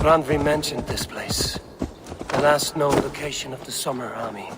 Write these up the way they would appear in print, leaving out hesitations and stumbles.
Randvi mentioned this place. The last known location of the Summer Army.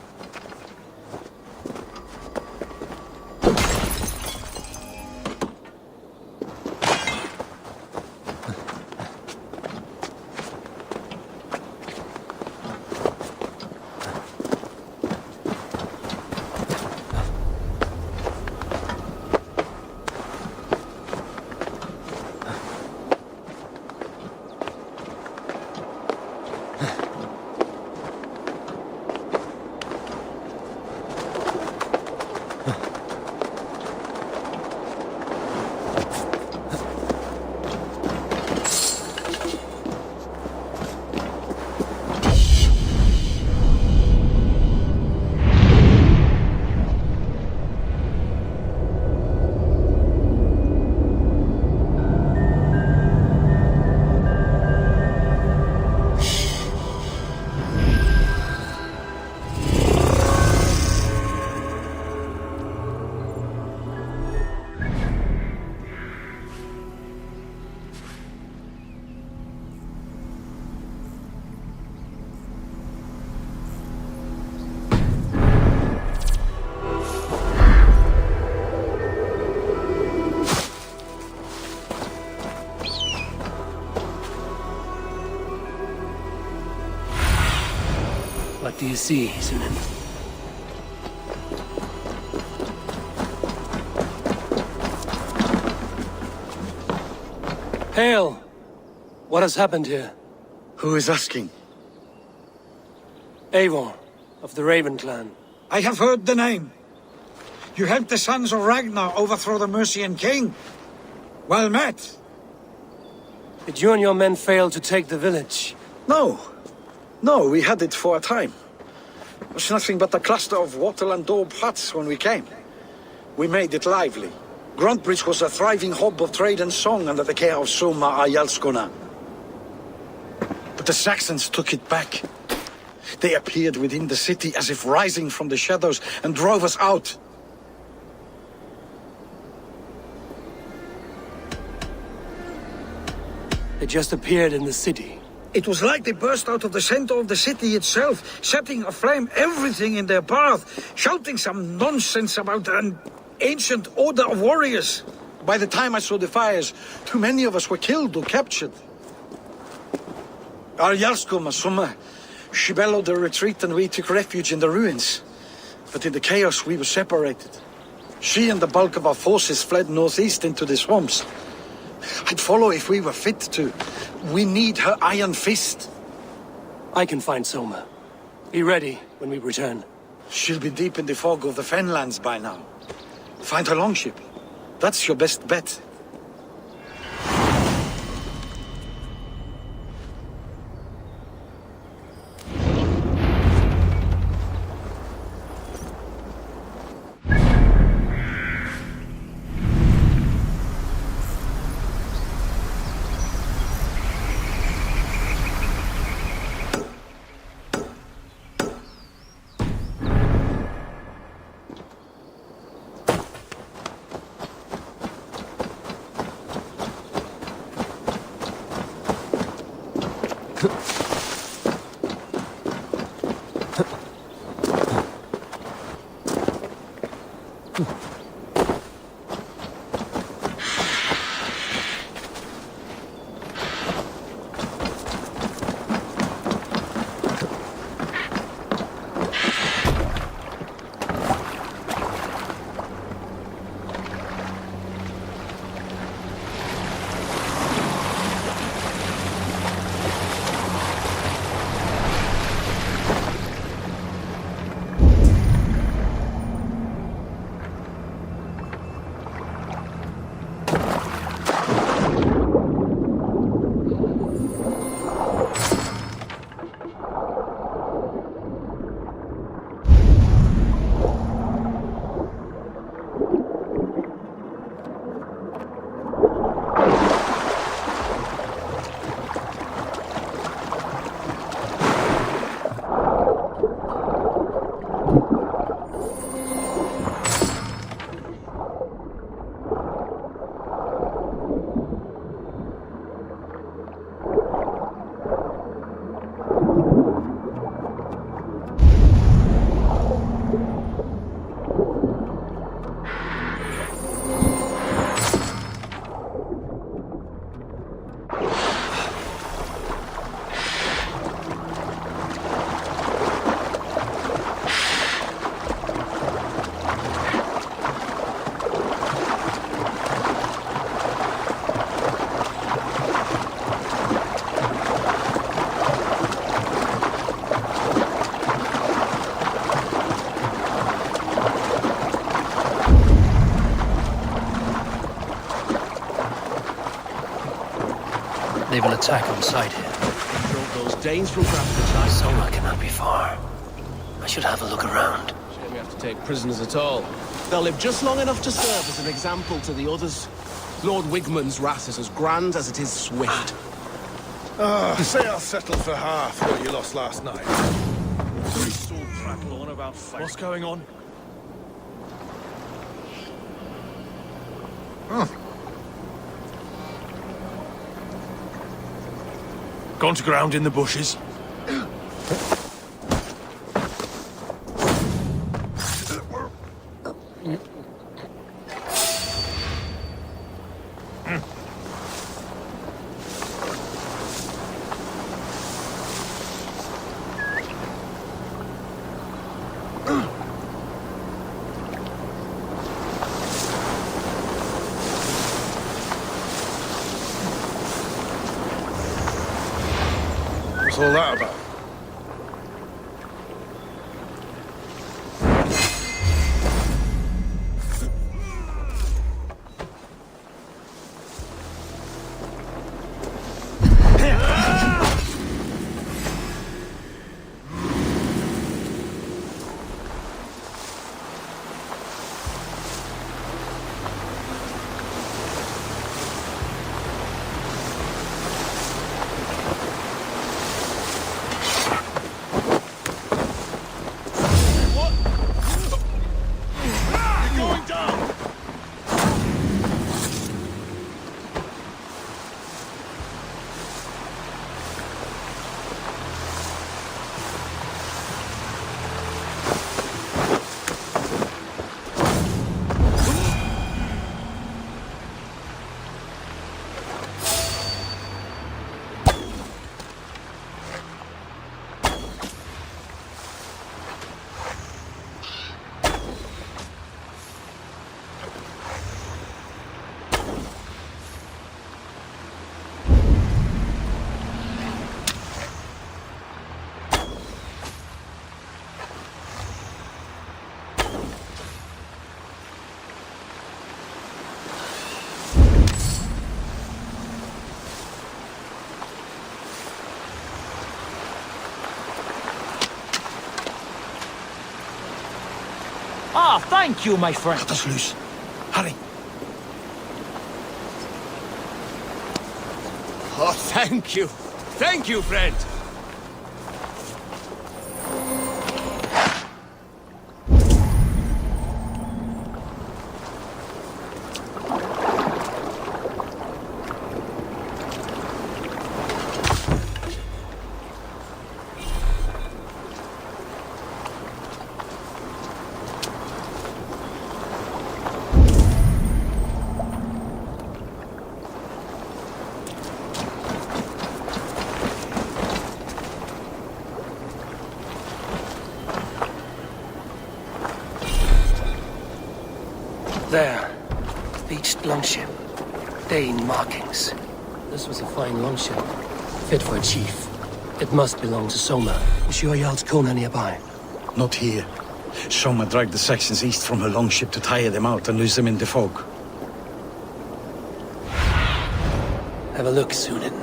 What do you see, Sunan? Hail! What has happened here? Who is asking? Eivor, of the Raven clan. I have heard the name. You helped the sons of Ragnar overthrow the Mercian king. Well met. Did you and your men fail to take the village? No. No, we had it for a time. It was nothing but a cluster of wattle and daub huts when we came. We made it lively. Gruntbridge was a thriving hub of trade and song under the care of Soma Ayalskona. But the Saxons took it back. They appeared within the city as if rising from the shadows and drove us out. They just appeared in the city. It was like they burst out of the center of the city itself, setting aflame everything in their path, shouting some nonsense about an ancient order of warriors. By the time I saw the fires, too many of us were killed or captured. Ayalskona, Soma, she bellowed a retreat and we took refuge in the ruins. But in the chaos we were separated. She and the bulk of our forces fled northeast into the swamps. I'd follow if we were fit to. We need her iron fist. I can find Soma. Be ready when we return. She'll be deep in the fog of the Fenlands by now. Find her longship. That's your best bet. naval attack on sight here. Drove those Danes from Grafton. Soma cannot be far. I should have a look around. Shame we have to take prisoners at all. They'll live just long enough to serve as an example to the others. Lord Wigmund's wrath is as grand as it is swift. Say I'll settle for half what you lost last night. Sword prattle on about fight. What's going on? Gone to ground in the bushes? What's all that about? Ah, thank you, my friend. Cut us loose. Hurry. Oh, thank you. Thank you, friend. There. Beached longship. Dane markings. This was a fine longship. Fit for a chief. It must belong to Soma. Is your Jarl's Kona nearby? Not here. Soma dragged the Saxons east from her longship to tire them out and lose them in the fog. Have a look, Sunan.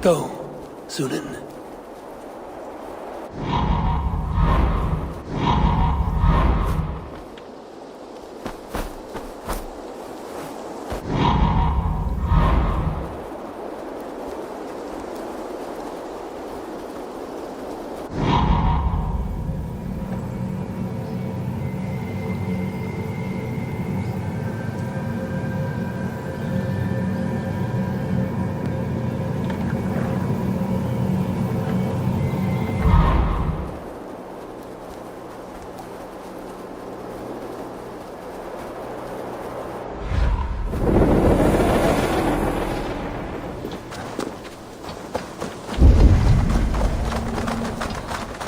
Go, Sunan.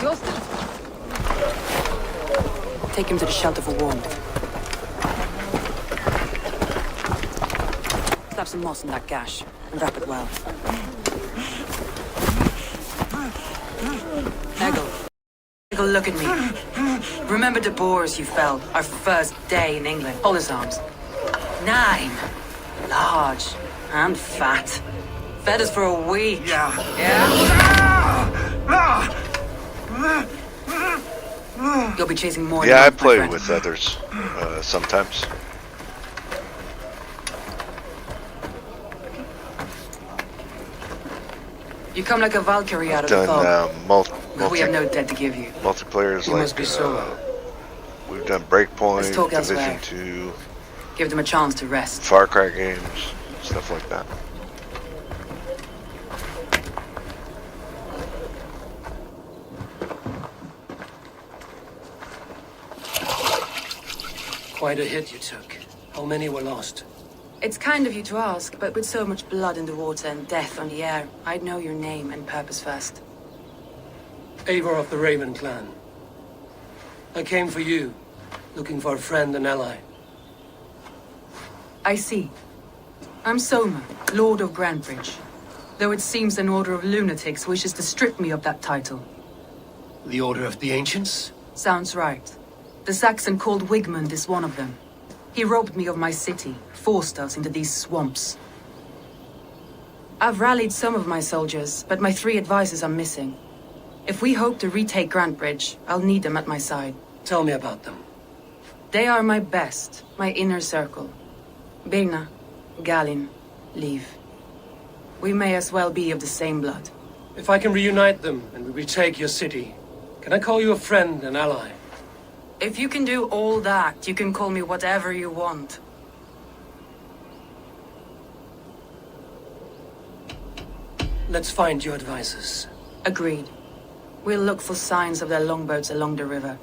You're still... Take him to the shelter for warmth. Slap some moss in that gash and wrap it well. Eggle, look at me. Remember the boars you felled our first day in England? Hold his arms. 9. Large and fat. Fed us for a week. Yeah. You'll be chasing more. Yeah, I north, my play friend. with others sometimes. You come like a Valkyrie out of the Done fog. We have no debt to give you. multiplayers You like must be so. we've done Breakpoint, Let's talk Division elsewhere. 2, Give them a chance to rest. Far Cry games, stuff like that. Quite a hit you took. How many were lost? It's kind of you to ask, but with so much blood in the water and death on the air, I'd know your name and purpose first. Eivor of the Raven clan. I came for you, looking for a friend and ally. I see. I'm Soma, Lord of Grandbridge. Though it seems an order of lunatics wishes to strip me of that title. The Order of the Ancients? Sounds right. The Saxon called Wigmund is one of them. He robbed me of my city, forced us into these swamps. I've rallied some of my soldiers, but my 3 advisors are missing. If we hope to retake Grantbridge, I'll need them at my side. Tell me about them. They are my best, my inner circle. Birna, Galin, Liv. We may as well be of the same blood. If I can reunite them and we retake your city, can I call you a friend and ally? If you can do all that, you can call me whatever you want. Let's find your advisors. Agreed. We'll look for signs of their longboats along the river.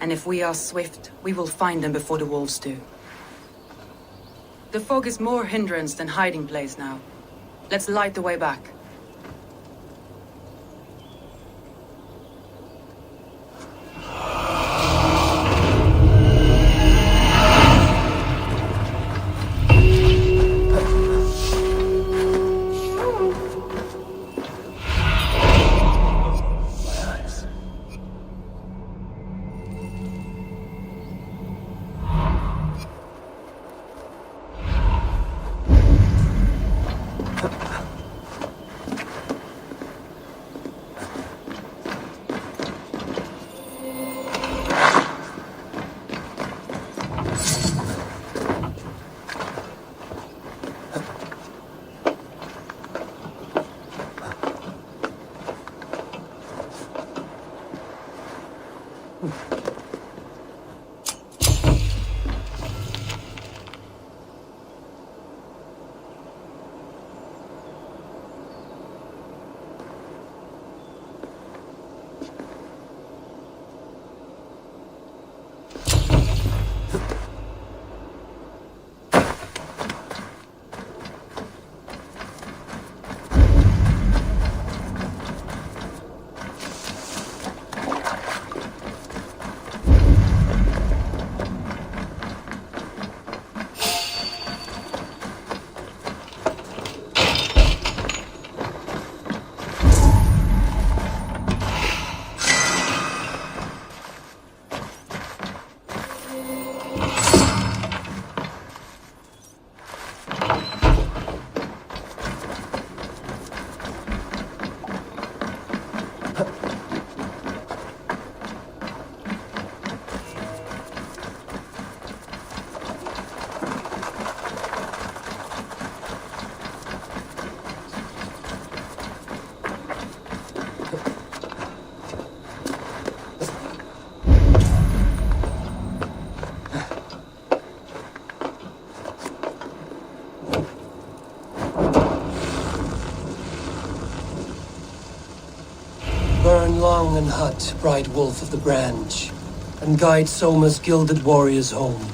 And if we are swift, we will find them before the wolves do. The fog is more hindrance than hiding place now. Let's light the way back. Burn long and hut, bright wolf of the branch, and guide Soma's gilded warriors home.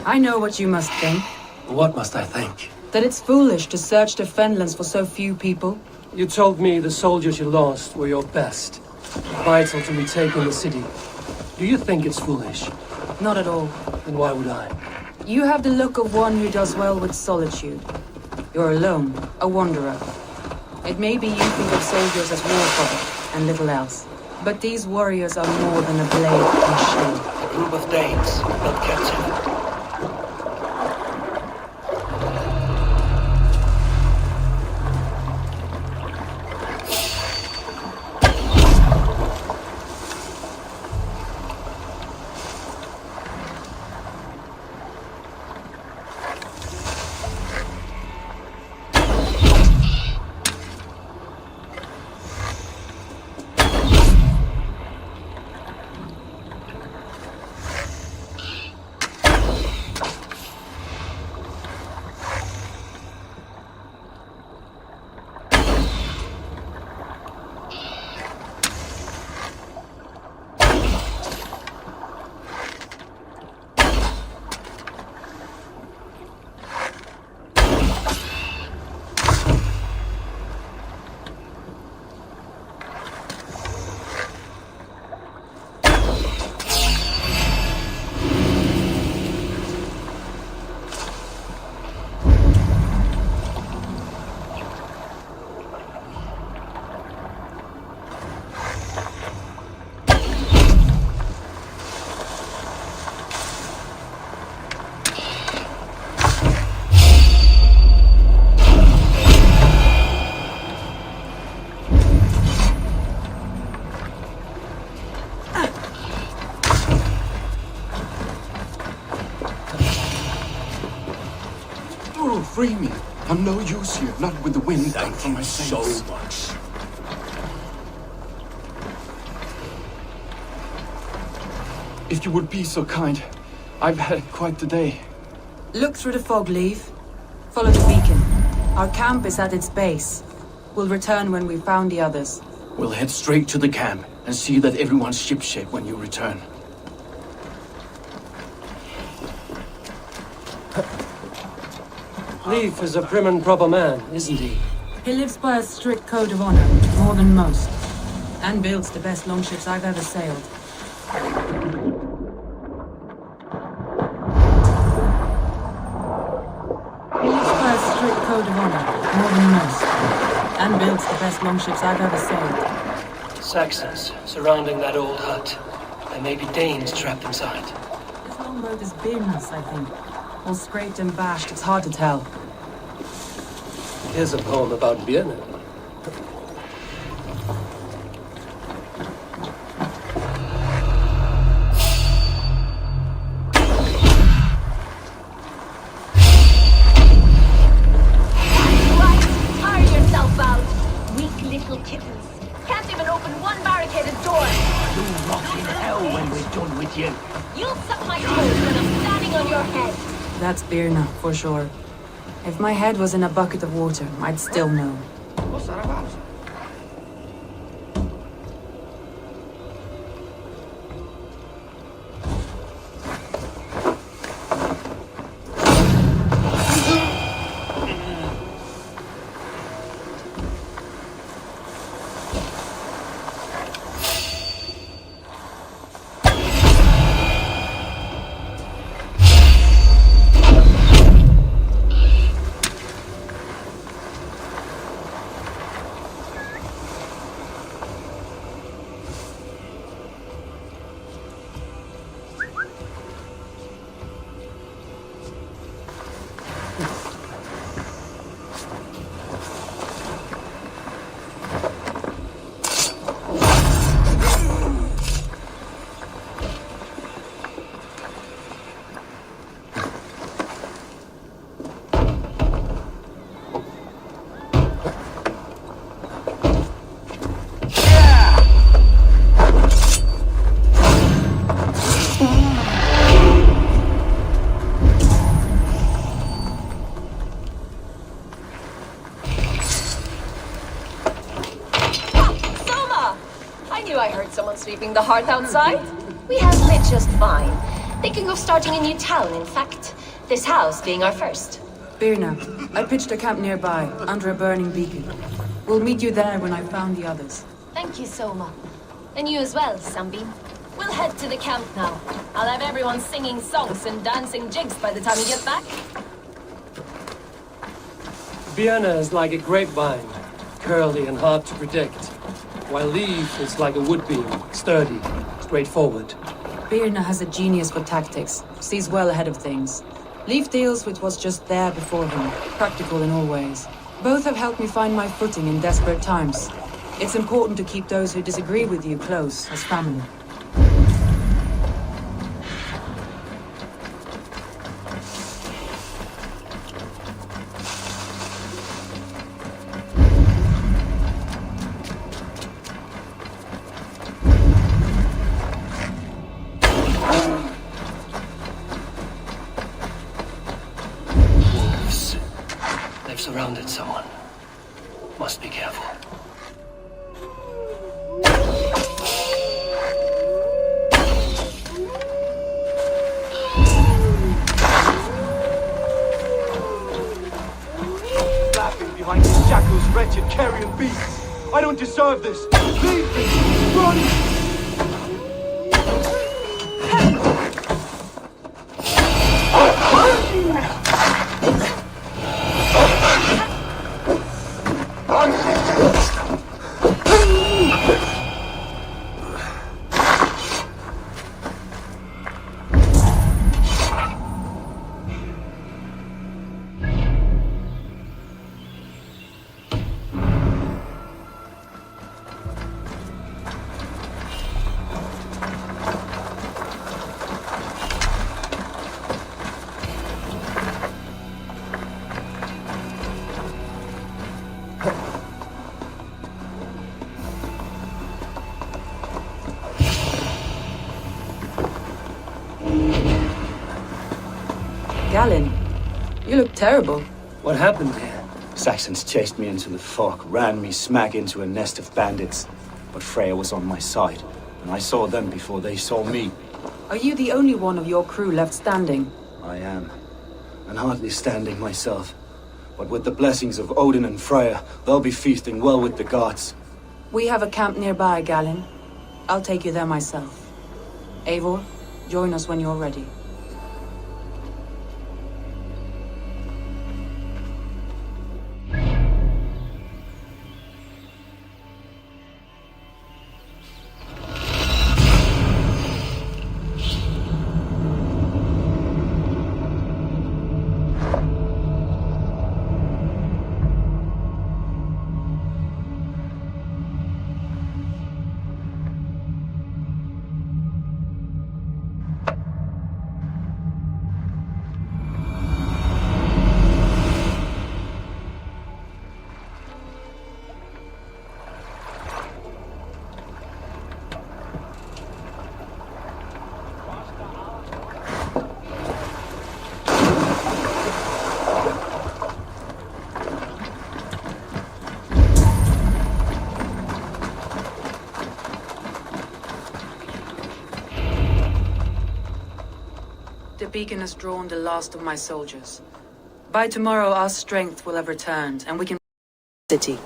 I know what you must think. What must I think? That it's foolish to search the Fenlands for so few people. You told me the soldiers you lost were your best. Vital to retaking the city. Do you think it's foolish? Not at all. Then why would I? You have the look of one who does well with solitude. You're alone, a wanderer. It may be you think of soldiers as war product and little else. But these warriors are more than a blade and shield. A group of Danes, not captive. Free me. I'm no use here, not with the wind down from my sails. So much. If you would be so kind, I've had quite the day. Look through the fog, Leave. Follow the beacon. Our camp is at its base. We'll return when we've found the others. We'll head straight to the camp and see that everyone's shipshape when you return. Leif is a prim and proper man, isn't he? He lives by a strict code of honor, more than most. And builds the best longships I've ever sailed. He lives by a strict code of honor, more than most. And builds the best longships I've ever sailed. Saxons surrounding that old hut. There may be Danes trapped inside. This longboat is Birna's, I think. All scraped and bashed, it's hard to tell. Here's a poem about Birna. Tire yourself out! Weak little kittens. Can't even open one barricaded door. You'll rot in hell when we're done with you. You'll suck my toes when I'm standing on your head. That's Birna, for sure. If my head was in a bucket of water, I'd still know. What's that about? I knew I heard someone sweeping the hearth outside. We have lit just fine. Thinking of starting a new town, in fact. This house being our first. Birna, I pitched a camp nearby, under a burning beacon. We'll meet you there when I've found the others. Thank you, Soma. And you as well, Sunbeam. We'll head to the camp now. I'll have everyone singing songs and dancing jigs by the time you get back. Vienna is like a grapevine, curly and hard to predict, while Leaf is like a woodbeam, sturdy, straightforward. Birna has a genius for tactics, sees well ahead of things. Leaf deals with what's just there before him, practical in all ways. Both have helped me find my footing in desperate times. It's important to keep those who disagree with you close, as family. Wolves. They've surrounded someone. Must be careful. Laughing behind these shackles, wretched carrion beasts. I don't deserve this. Leave me! Run! Galen, you look terrible. What happened here? Saxons chased me into the fog, ran me smack into a nest of bandits. But Freya was on my side, and I saw them before they saw me. Are you the only one of your crew left standing? I am, and hardly standing myself. But with the blessings of Odin and Freya, they'll be feasting well with the gods. We have a camp nearby, Galen. I'll take you there myself. Eivor, join us when you're ready. The beacon has drawn the last of my soldiers. By tomorrow, our strength will have returned, and we can city.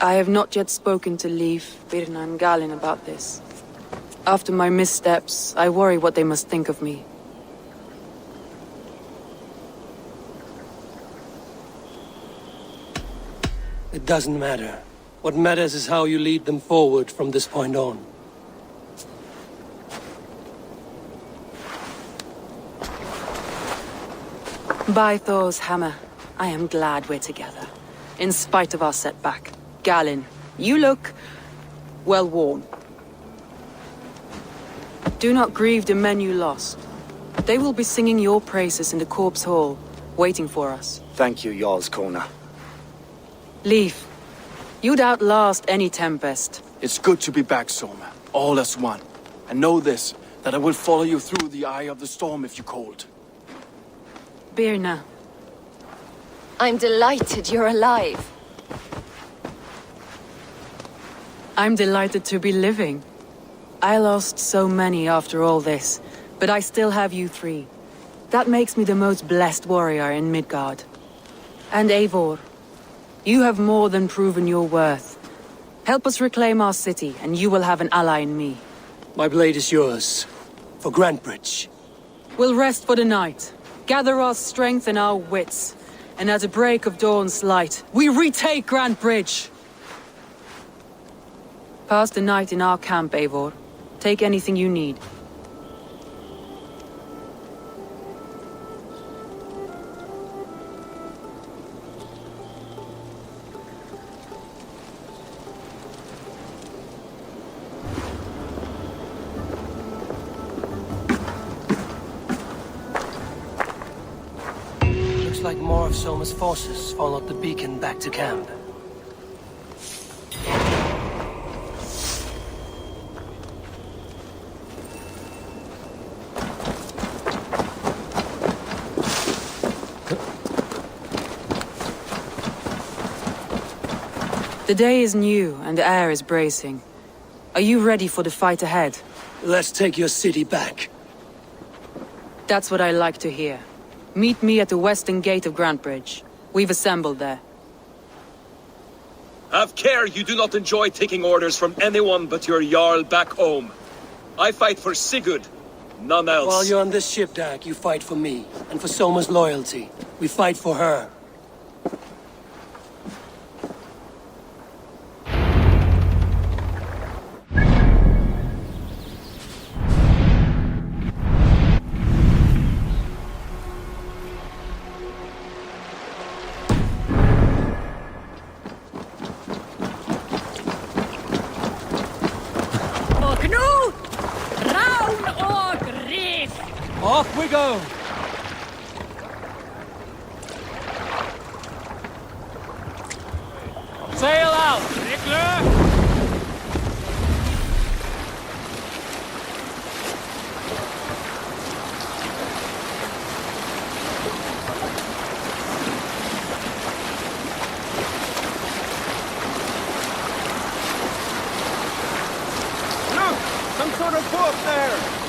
I have not yet spoken to Leif, Birna, and Galen about this. After my missteps, I worry what they must think of me. It doesn't matter. What matters is how you lead them forward from this point on. By Thor's hammer, I am glad we're together. In spite of our setback. Galen, you look well worn. Do not grieve the men you lost. They will be singing your praises in the Corpse Hall, waiting for us. Thank you, Jarl's Kona. Leif, you'd outlast any tempest. It's good to be back, Soma. All as one. And know this, that I will follow you through the eye of the storm if you called. Birna. I'm delighted you're alive. I'm delighted to be living. I lost so many after all this, But I still have you three. That makes me the most blessed warrior in Midgard. And Eivor, you have more than proven your worth. Help us reclaim our city, and you will have an ally in me. My blade is yours. For Grantbridge. We'll rest for the night, gather our strength and our wits, and at the break of dawn's light, we retake Grantbridge! Pass the night in our camp, Eivor. Take anything you need. Looks like more of Soma's forces followed the beacon back to camp. The day is new, and the air is bracing. Are you ready for the fight ahead? Let's take your city back. That's what I like to hear. Meet me at the western gate of Grantbridge. We've assembled there. Have care you do not enjoy taking orders from anyone but your Jarl back home. I fight for Sigurd, none else. While you're on this ship, Dag, you fight for me, and for Soma's loyalty. We fight for her. Off we go! Sail out, Rickler! Look! Some sort of boat there!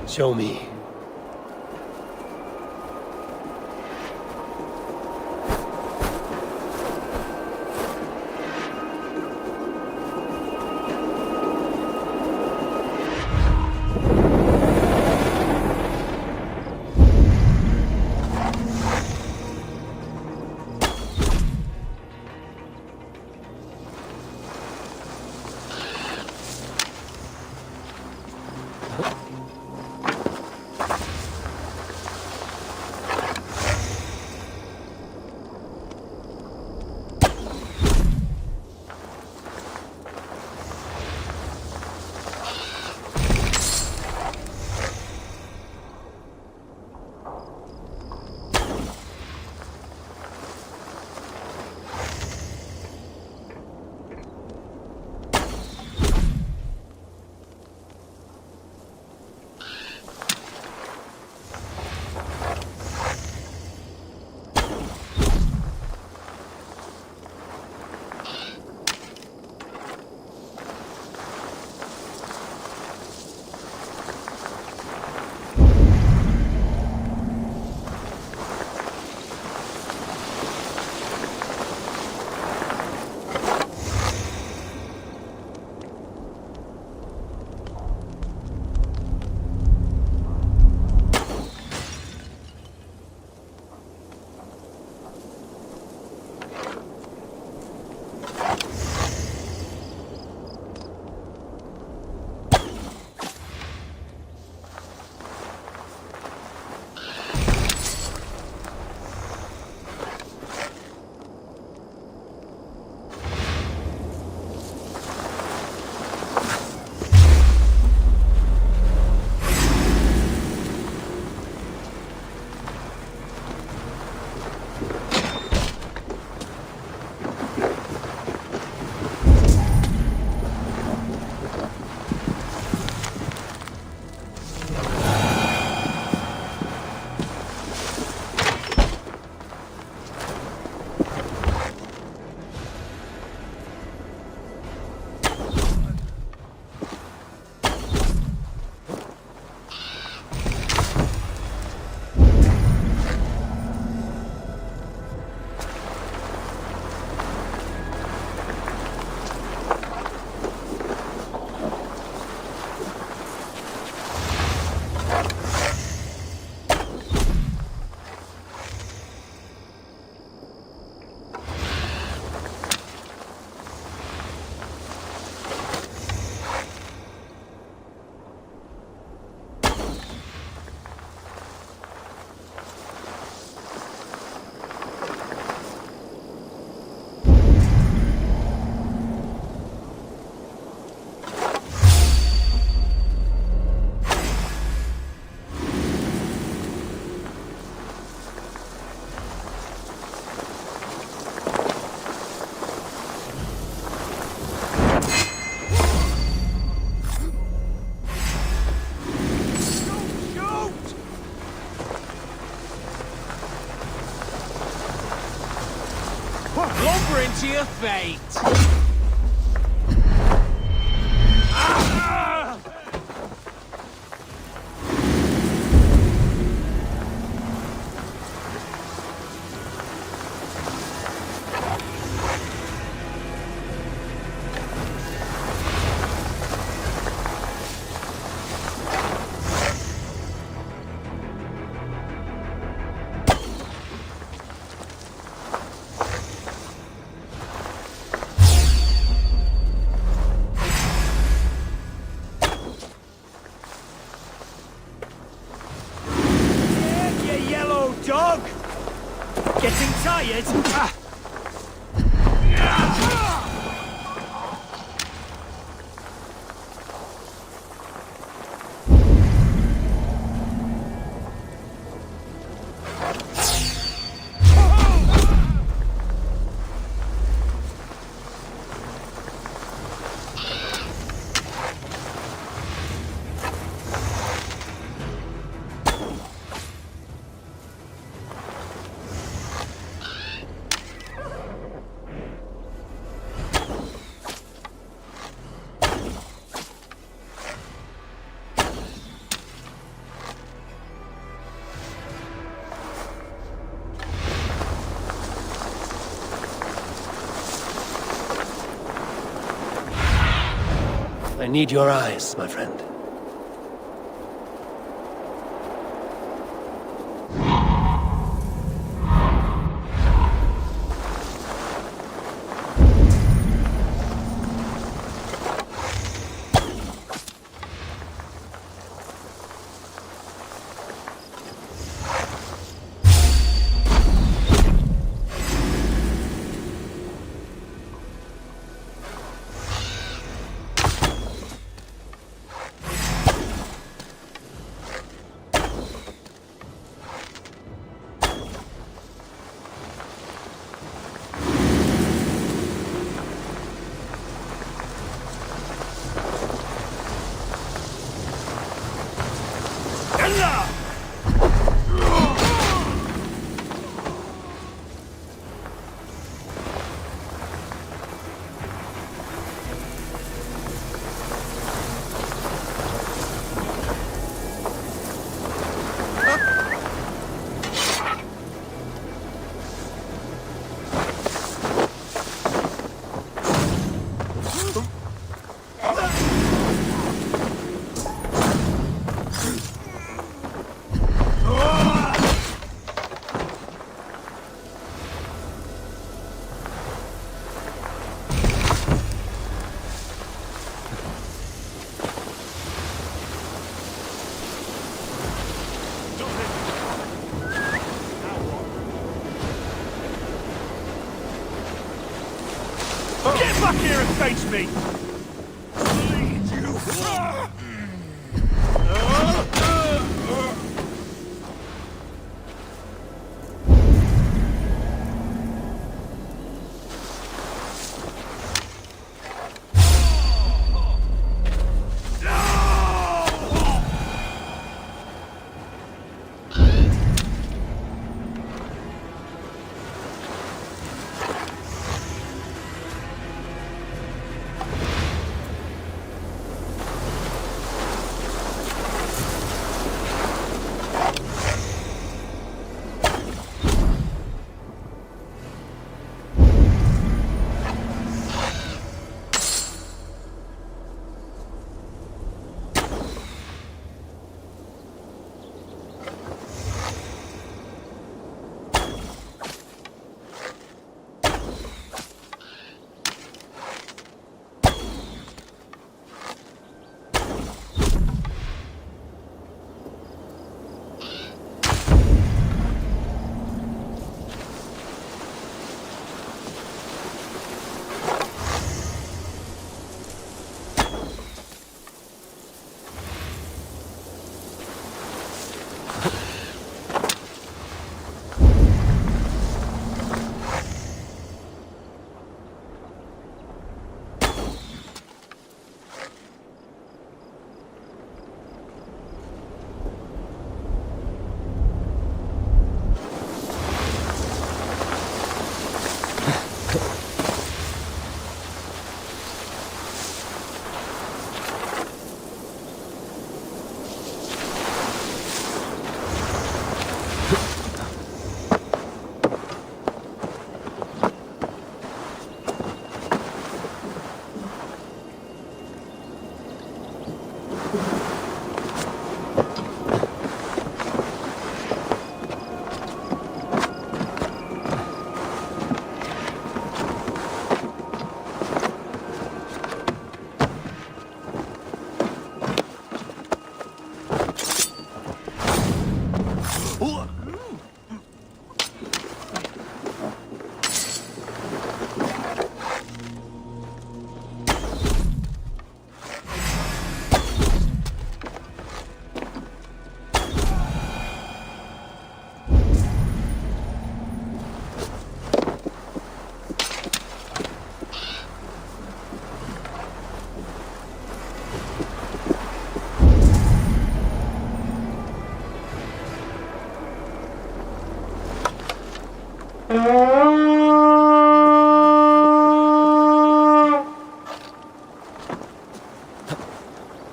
Show me. To your fate. Dog! Getting tired? need your eyes, my friend. Get back here and face me!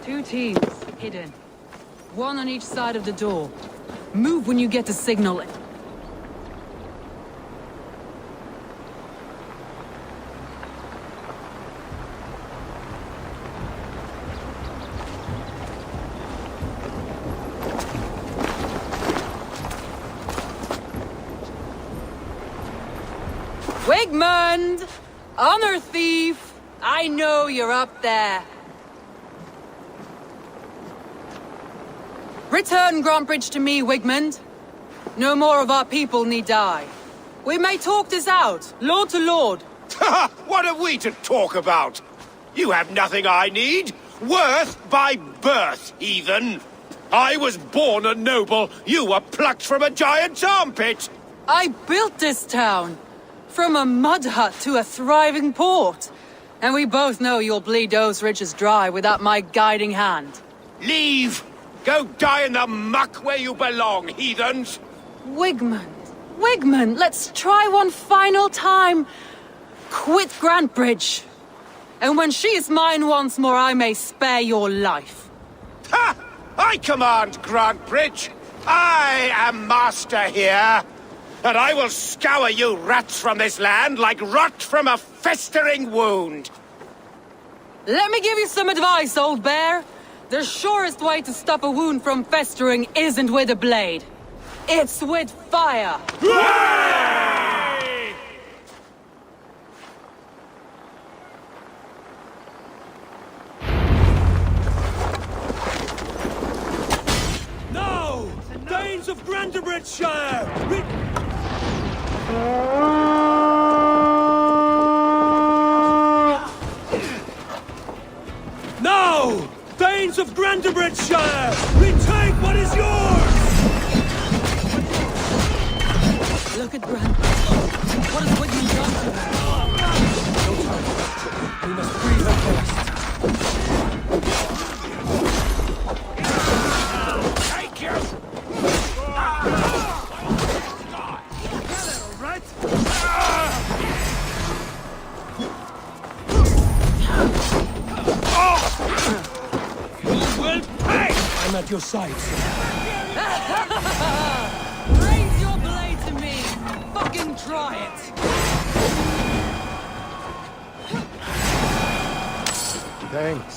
Two teams, hidden. One on each side of the door. Move when you get the signal. Wigmund! Honor thief! I know you're up there. Return Grantbridge to me, Wigmund. No more of our people need die. We may talk this out, lord to lord. What are we to talk about? You have nothing I need. Worth by birth, heathen. I was born a noble. You were plucked from a giant's armpit. I built this town. From a mud hut to a thriving port. And we both know you'll bleed those ridges dry without my guiding hand. Leave! Go die in the muck where you belong, heathens! Wigmund, Wigmund, let's try one final time. Quit Grantbridge. And when she is mine once more, I may spare your life. Ha! I command Grantbridge. I am master here. And I will scour you rats from this land like rot from a festering wound. Let me give you some advice, old bear. The surest way to stop a wound from festering isn't with a blade. It's with fire. No! Danes of Grantebridgeshire! No! Danes of Grantebridgeshire! Retake what is yours! Look at Grantbridge. What has Wigmund done to her? No time. We must free her first. Take you! I'm at your side, sir. Raise your blade to me. Fucking try it. Thanks.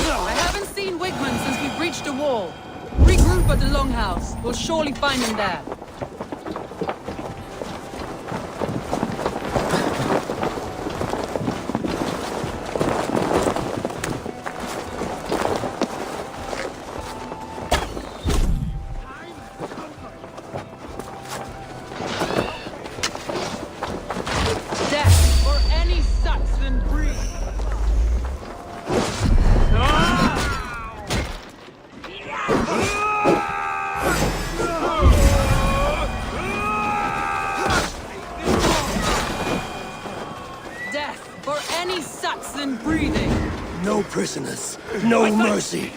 I haven't seen Wigmund since we breached the wall. Regroup at the Longhouse. We'll surely find him there. Death or any Saxon breed. Death for any Saxon breathing. No prisoners. No mercy.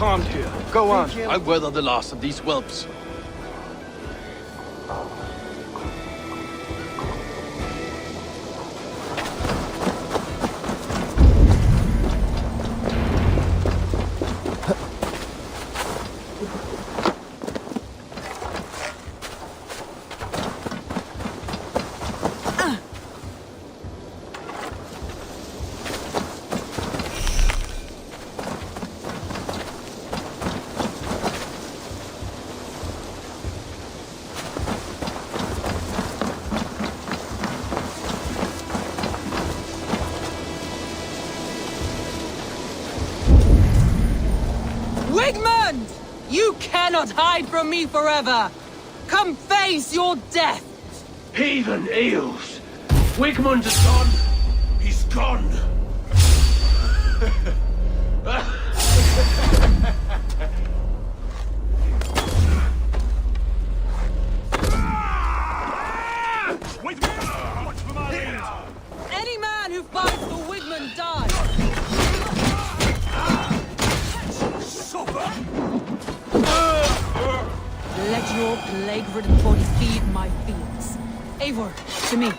harmed here. Go on. I'll weather the loss of these whelps. Wigmund! You cannot hide from me forever! Come face your death! Heathen eels! Wigmund is gone! He's gone! Any man who fights for Wigmund dies! Let your plague-ridden body feed my fields. Eivor, to me.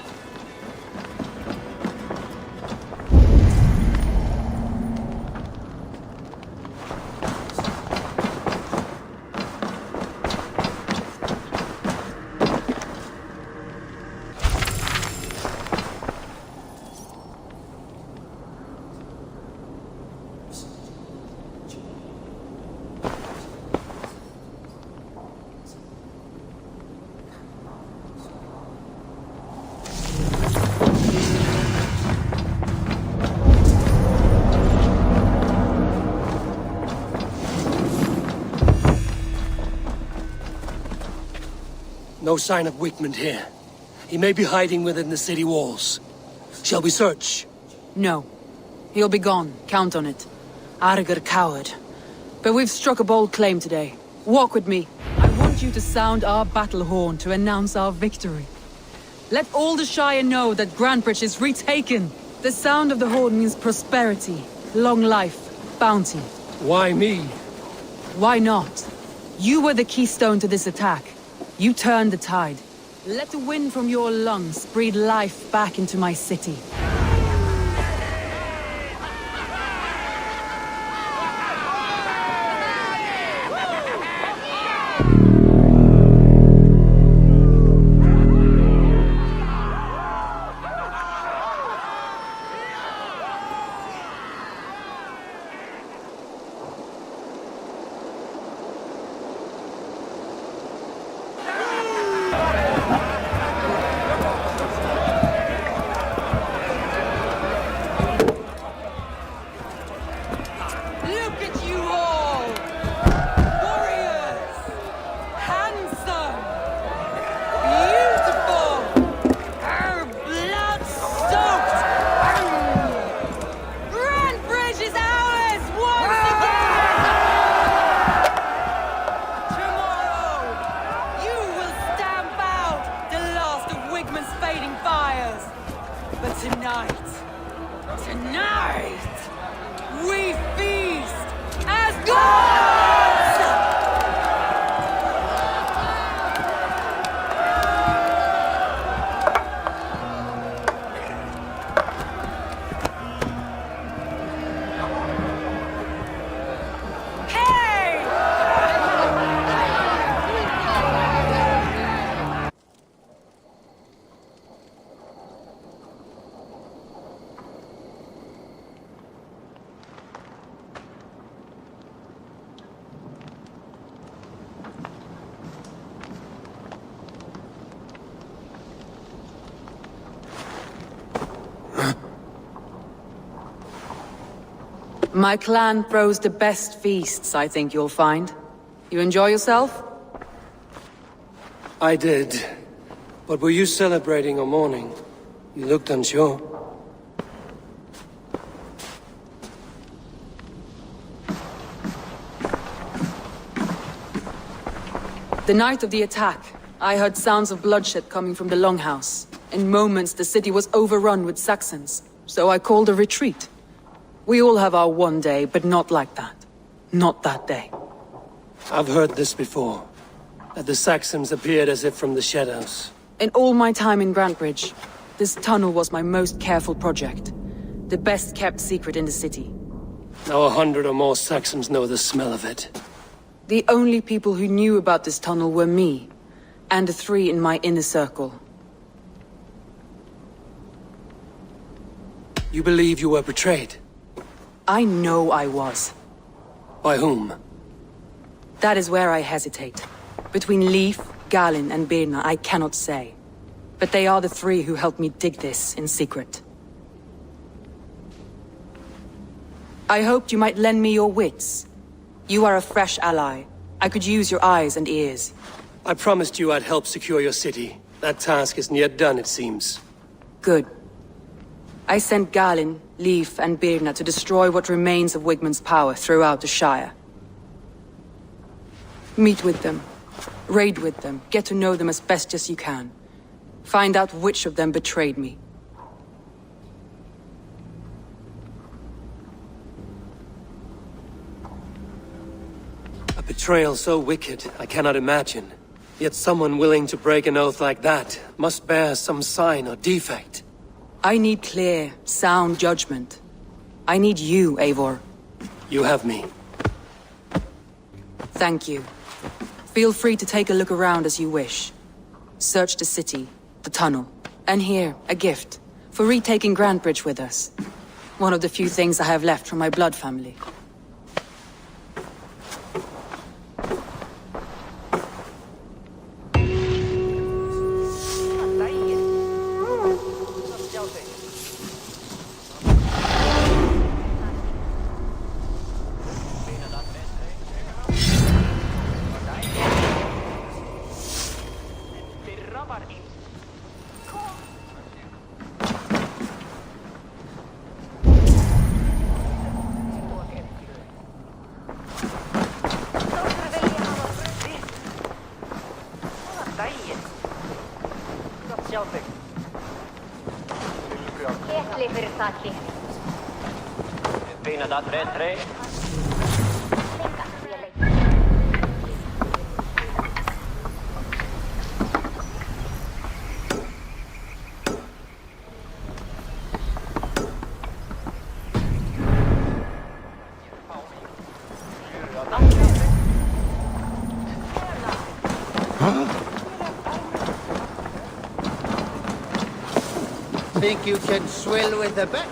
No sign of Wigmund here. He may be hiding within the city walls. Shall we search? No. He'll be gone. Count on it. Arger coward. But we've struck a bold claim today. Walk with me. I want you to sound our battle horn to announce our victory. Let all the Shire know that Grantebridge is retaken. The sound of the horn means prosperity, long life, bounty. Why me? Why not? You were the keystone to this attack. You turned the tide. Let the wind from your lungs breathe life back into my city. My clan throws the best feasts, I think you'll find. You enjoy yourself? I did. But were you celebrating or mourning? You looked unsure. The night of the attack, I heard sounds of bloodshed coming from the Longhouse. In moments, the city was overrun with Saxons, so I called a retreat. We all have our one day, but not like that. Not that day. I've heard this before. That the Saxons appeared as if from the shadows. In all my time in Grantbridge, this tunnel was my most careful project. The best kept secret in the city. Now 100 or more Saxons know the smell of it. The only people who knew about this tunnel were me, and the 3 in my inner circle. You believe you were betrayed? I know I was. By whom? That is where I hesitate. Between Leif, Galin, and Birna, I cannot say. But they are the 3 who helped me dig this in secret. I hoped you might lend me your wits. You are a fresh ally. I could use your eyes and ears. I promised you I'd help secure your city. That task isn't yet done, it seems. Good. I sent Galin, Leif, and Birna to destroy what remains of Wigmund's power throughout the Shire. Meet with them. Raid with them. Get to know them as best as you can. Find out which of them betrayed me. A betrayal so wicked, I cannot imagine. Yet someone willing to break an oath like that must bear some sign or defect. I need clear, sound judgment. I need you, Eivor. You have me. Thank you. Feel free to take a look around as you wish. Search the city, the tunnel, and here, a gift, for retaking Grantbridge with us. One of the few things I have left from my blood family. Think you can swill with a bat?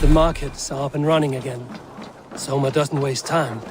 The markets are up and running again. Soma doesn't waste time.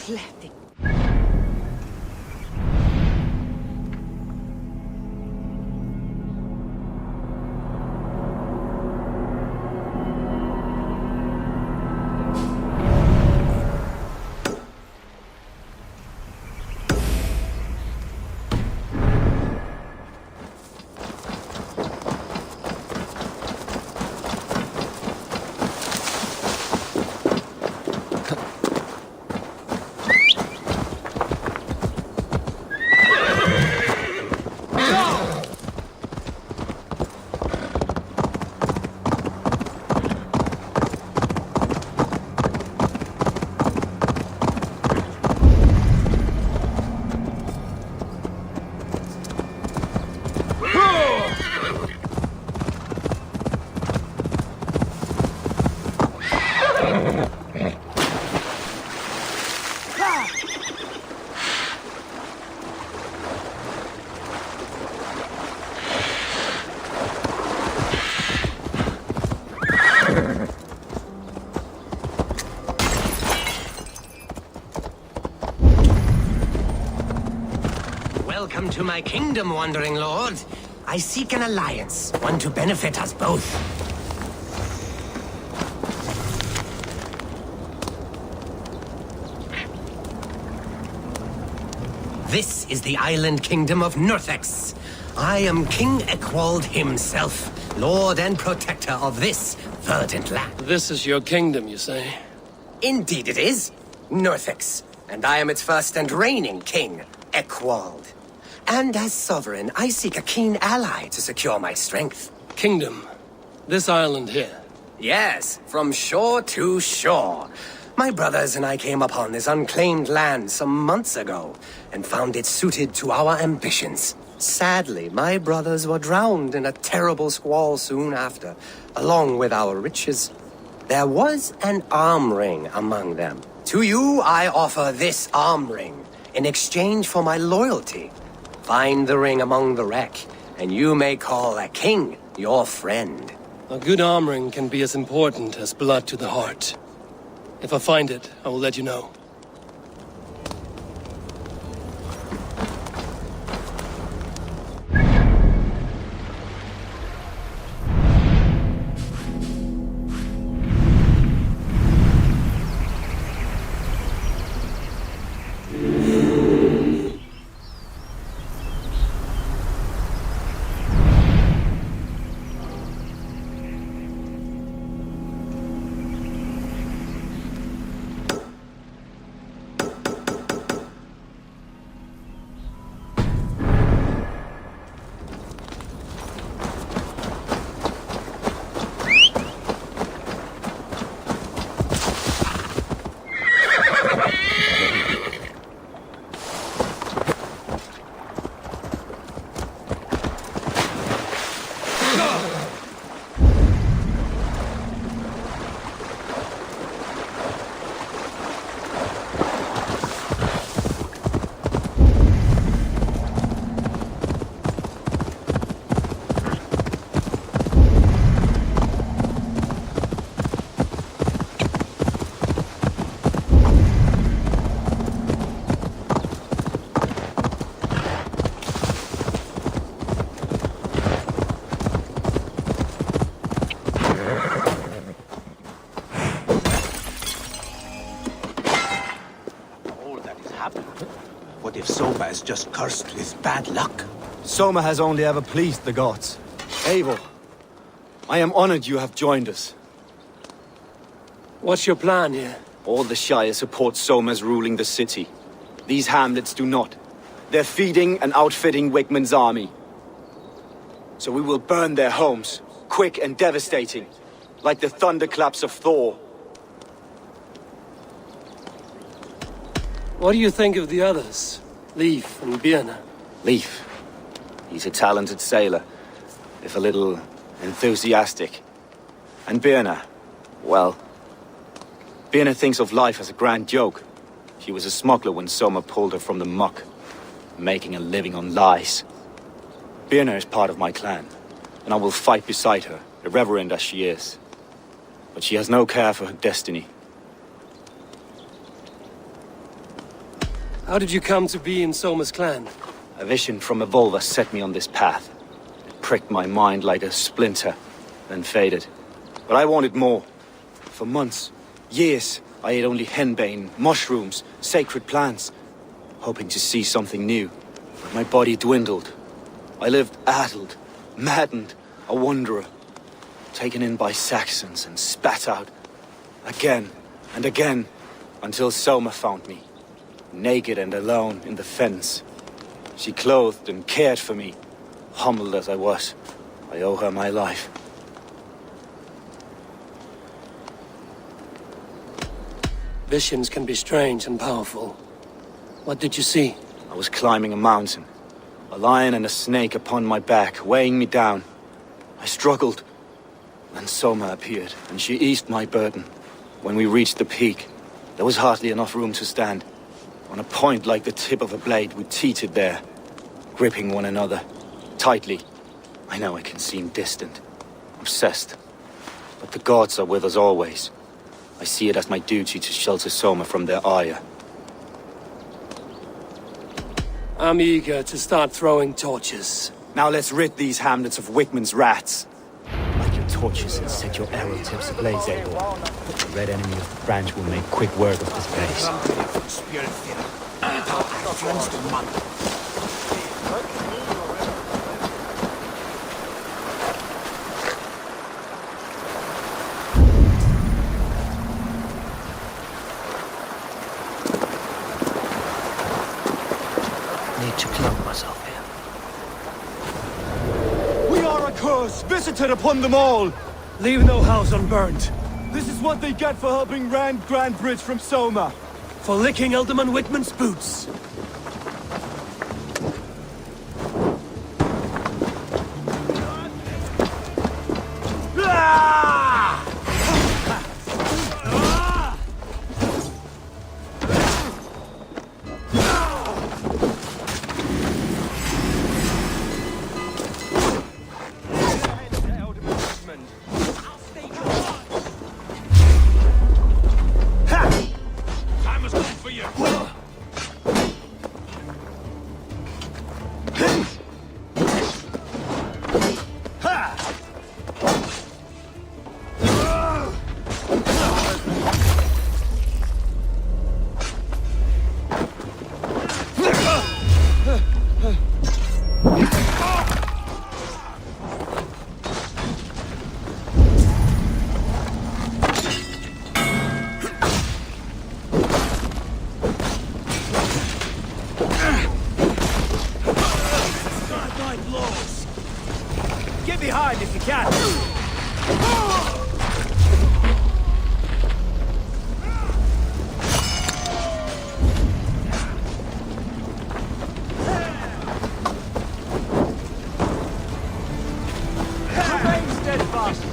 Pathetic. Welcome to my kingdom, wandering lord. I seek an alliance, one to benefit us both. This is the island kingdom of Northex. I am King Eckwald himself, lord and protector of this verdant land. This is your kingdom, you say? Indeed it is. Northex. And I am its first and reigning king, Eckwald. And as sovereign, I seek a keen ally to secure my strength. Kingdom? This island here? Yes, from shore to shore. My brothers and I came upon this unclaimed land some months ago, and found it suited to our ambitions. Sadly, my brothers were drowned in a terrible squall soon after, along with our riches. There was an arm ring among them. To you, I offer this arm ring, in exchange for my loyalty. Find the ring among the wreck, and you may call a king your friend. A good arm ring can be as important as blood to the heart. If I find it, I will let you know. What if Soma is just cursed with bad luck? Soma has only ever pleased the gods. Eivor, I am honored you have joined us. What's your plan here? All the Shire support Soma's ruling the city. These hamlets do not. They're feeding and outfitting Wigmund's army. So we will burn their homes, quick and devastating, like the thunderclaps of Thor. What do you think of the others? Leif and Birna? Leif. He's a talented sailor, if a little enthusiastic. And Birna, well, Birna thinks of life as a grand joke. She was a smuggler when Soma pulled her from the muck, making a living on lies. Birna is part of my clan, and I will fight beside her, irreverent as she is. But she has no care for her destiny. How did you come to be in Soma's clan? A vision from Evolva set me on this path. It pricked my mind like a splinter, then faded. But I wanted more. For months, years, I ate only henbane, mushrooms, sacred plants, hoping to see something new. But my body dwindled. I lived addled, maddened, a wanderer, taken in by Saxons and spat out again and again, until Soma found me, naked and alone in the fens. She clothed and cared for me, humbled as I was. I owe her my life. Visions can be strange and powerful. What did you see? I was climbing a mountain. A lion and a snake upon my back, weighing me down. I struggled. Then Soma appeared, and she eased my burden. When we reached the peak, there was hardly enough room to stand. On a point like the tip of a blade, we teetered there, gripping one another, tightly. I know it can seem distant, obsessed. But the gods are with us always. I see it as my duty to shelter Soma from their ire. I'm eager to start throwing torches. Now let's rid these hamlets of Wigman's rats. Light your torches and set your arrow tips ablaze, Eivor. The red enemy of the branch will make quick work of this place. Need to clone myself here. We are a curse visited upon them all! Leave no house unburned. This is what they get for helping Rand Grandbridge from Soma. For licking Alderman Wigman's boots. Get behind if you can! Remain steadfast!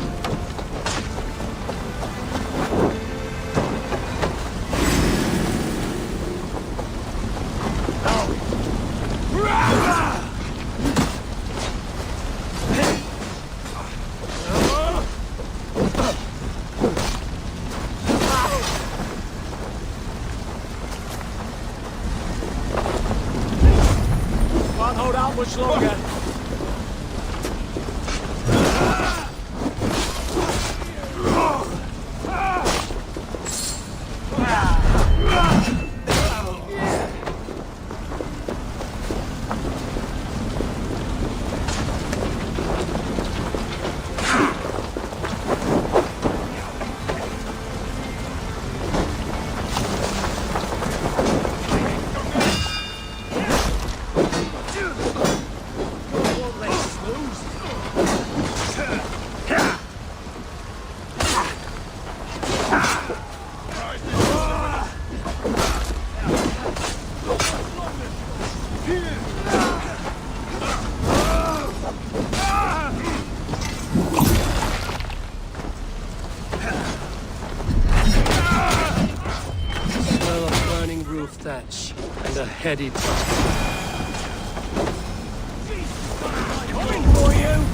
Can't hold out much longer. Smell of burning roof thatch and a heady top. Coming for you!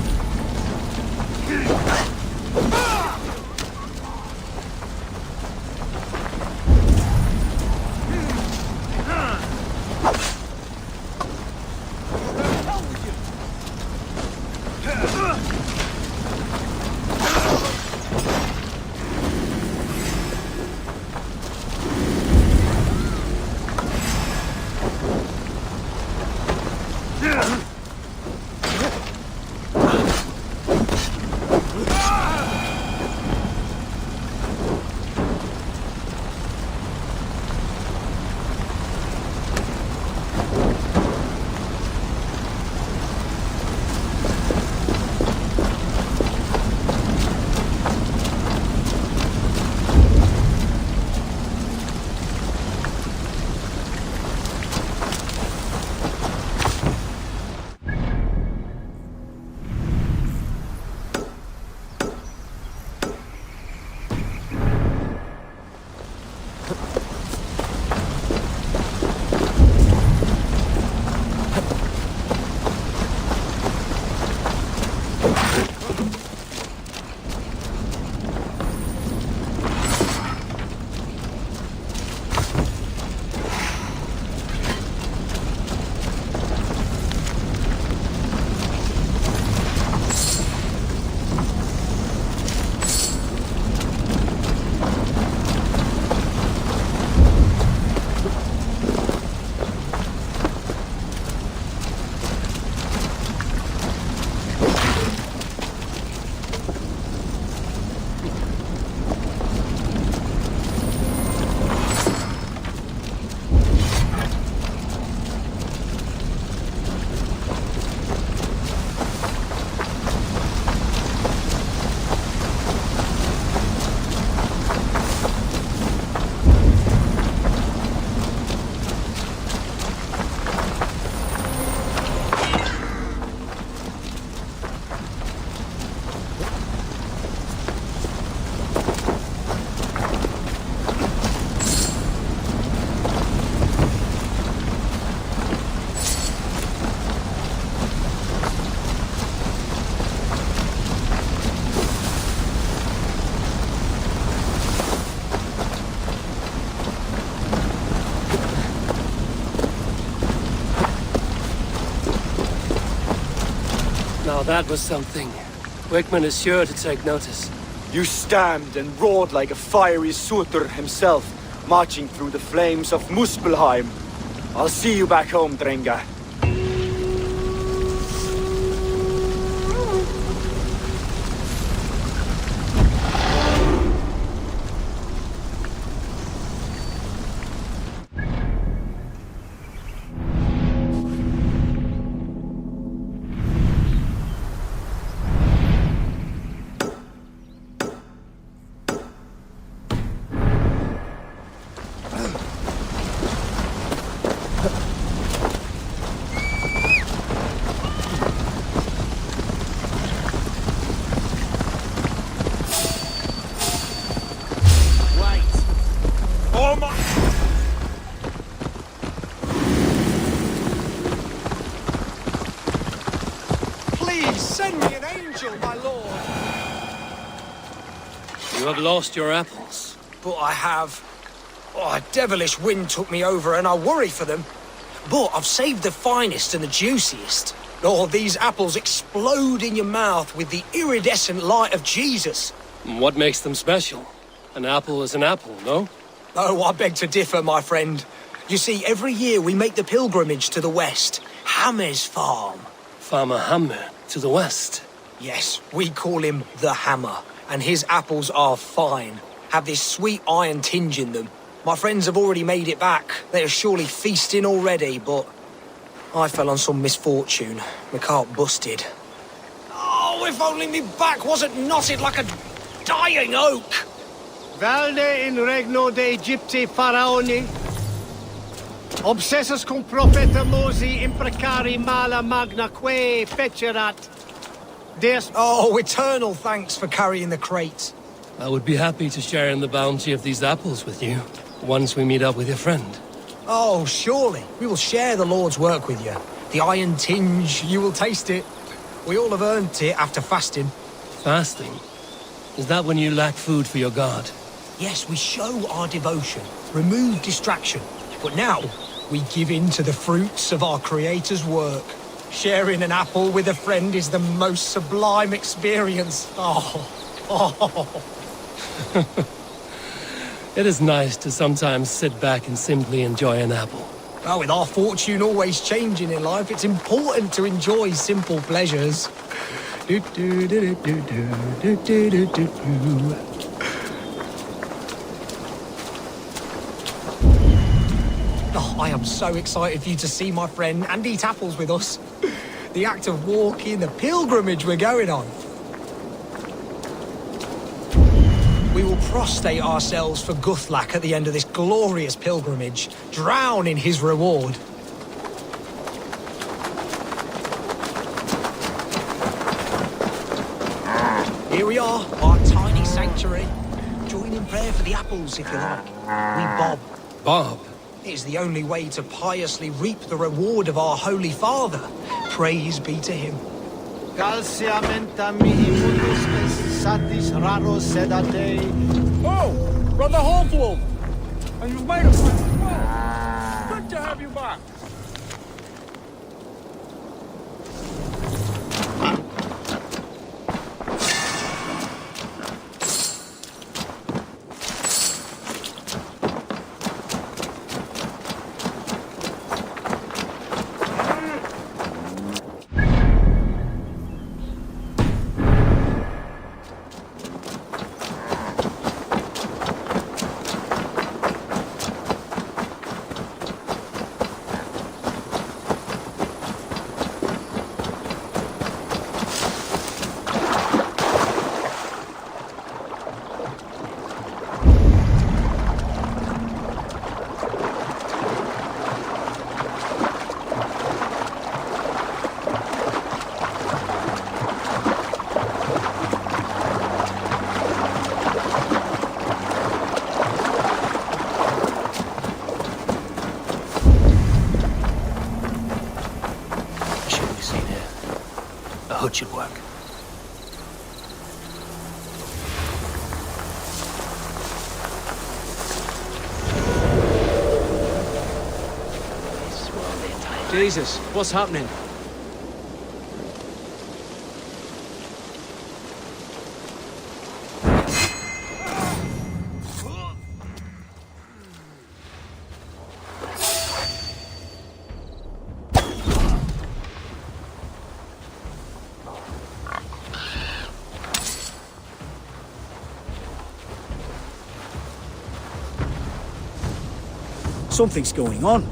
Now that was something. Wickman is sure to take notice. You stamped and roared like a fiery Surtur himself, marching through the flames of Muspelheim. I'll see you back home, Drenga. You have lost your apples. But I have. Oh, a devilish wind took me over and I worry for them. But I've saved the finest and the juiciest. Oh, these apples explode in your mouth with the iridescent light of Jesus. What makes them special? An apple is an apple, no? Oh, I beg to differ, my friend. You see, every year we make the pilgrimage to the west. Hammer's farm. Farmer Hammer to the west? Yes, we call him the Hammer. And his apples are fine. Have this sweet iron tinge in them. My friends have already made it back. They are surely feasting already, but I fell on some misfortune. My cart busted. Oh, if only me back wasn't knotted like a dying oak! Valde in regno de Egypti faraoni. Obsessus cum profeta Mosi imprecari mala magna que fecerat. Oh, eternal thanks for carrying the crate. I would be happy to share in the bounty of these apples with you, once we meet up with your friend. Oh, surely. We will share the Lord's work with you. The iron tinge, you will taste it. We all have earned it after fasting. Fasting? Is that when you lack food for your god? Yes, we show our devotion, remove distraction. But now, we give in to the fruits of our Creator's work. Sharing an apple with a friend is the most sublime experience. Oh. It is nice to sometimes sit back and simply enjoy an apple. Well, with our fortune always changing in life, it's important to enjoy simple pleasures. Oh, I am so excited for you to see my friend and eat apples with us. The act of walking, the pilgrimage we're going on. We will prostrate ourselves for Guthlak at the end of this glorious pilgrimage, drown in his reward. Here we are, our tiny sanctuary. Join in prayer for the apples, if you like. We bob. Bob? It is the only way to piously reap the reward of our Holy Father. Praise be to him. Calciamenta mihi mundus est satis raro sedate. Oh, Brother Hawkwolf! And you've made it back as well. Good to have you back. Hut should work. Jesus, what's happening? Something's going on.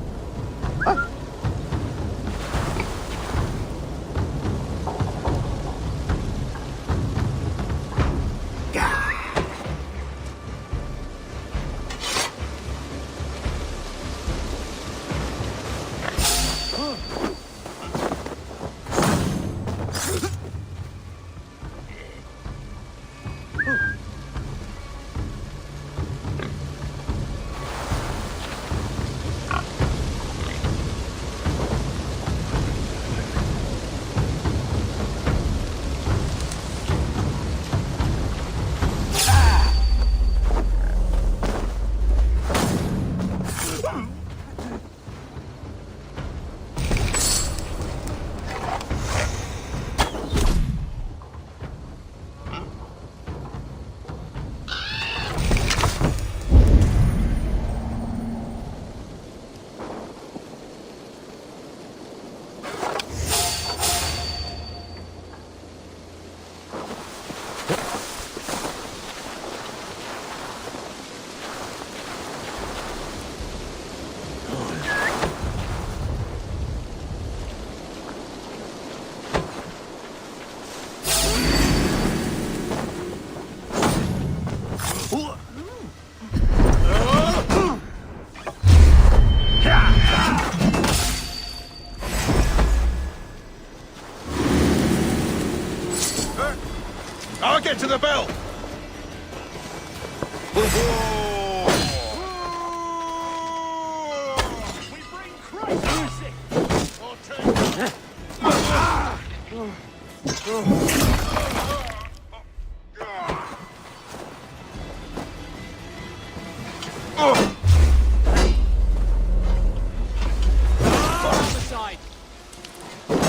I'll get to the bell!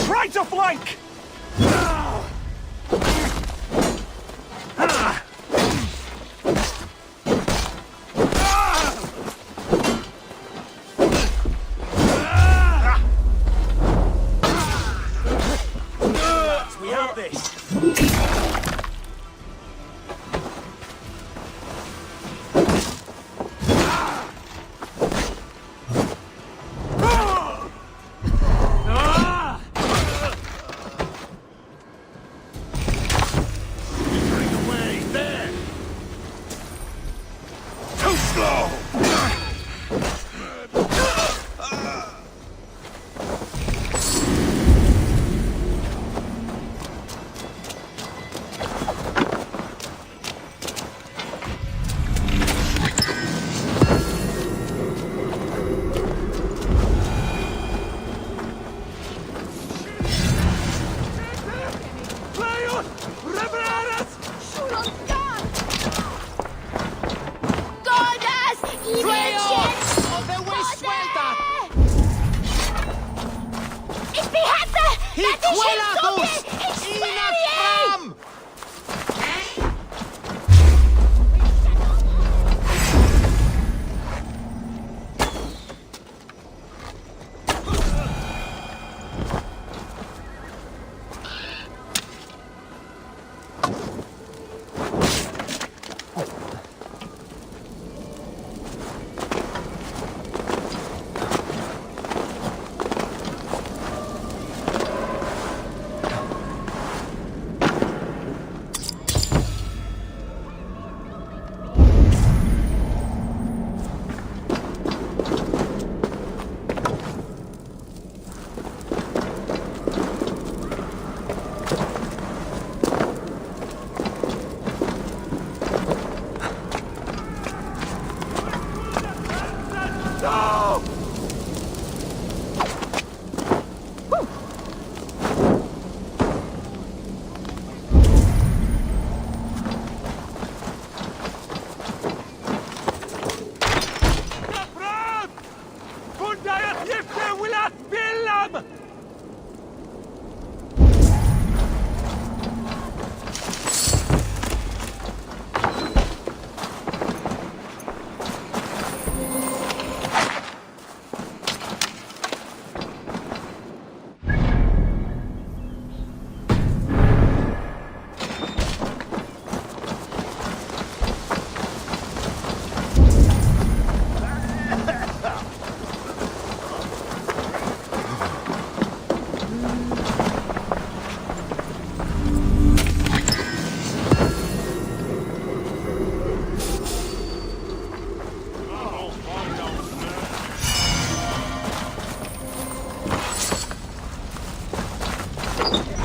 Try to flank! We have this.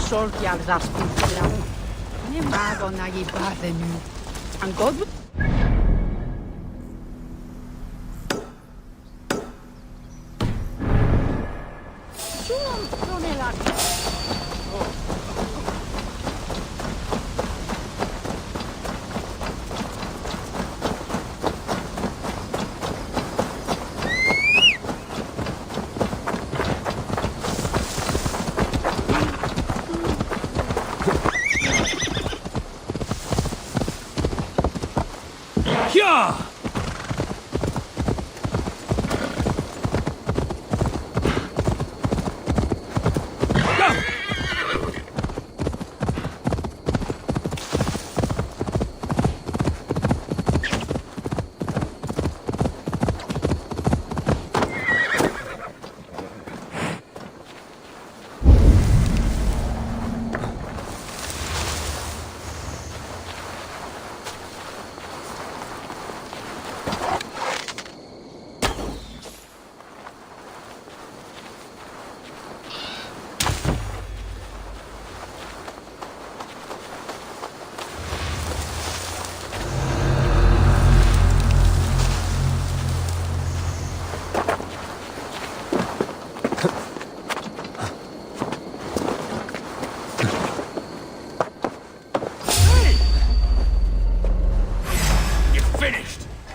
sorgiar das pintura. Ne mago na i bathe nu. And God Yeah!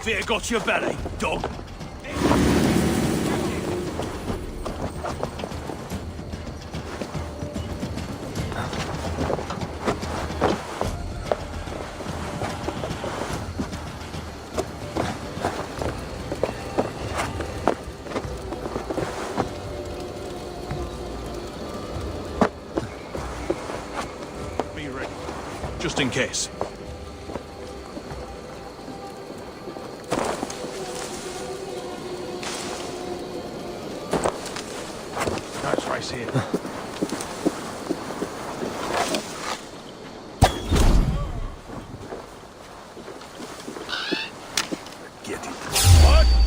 Fear got your belly, dog. Be ready, just in case. Here. Get it. What?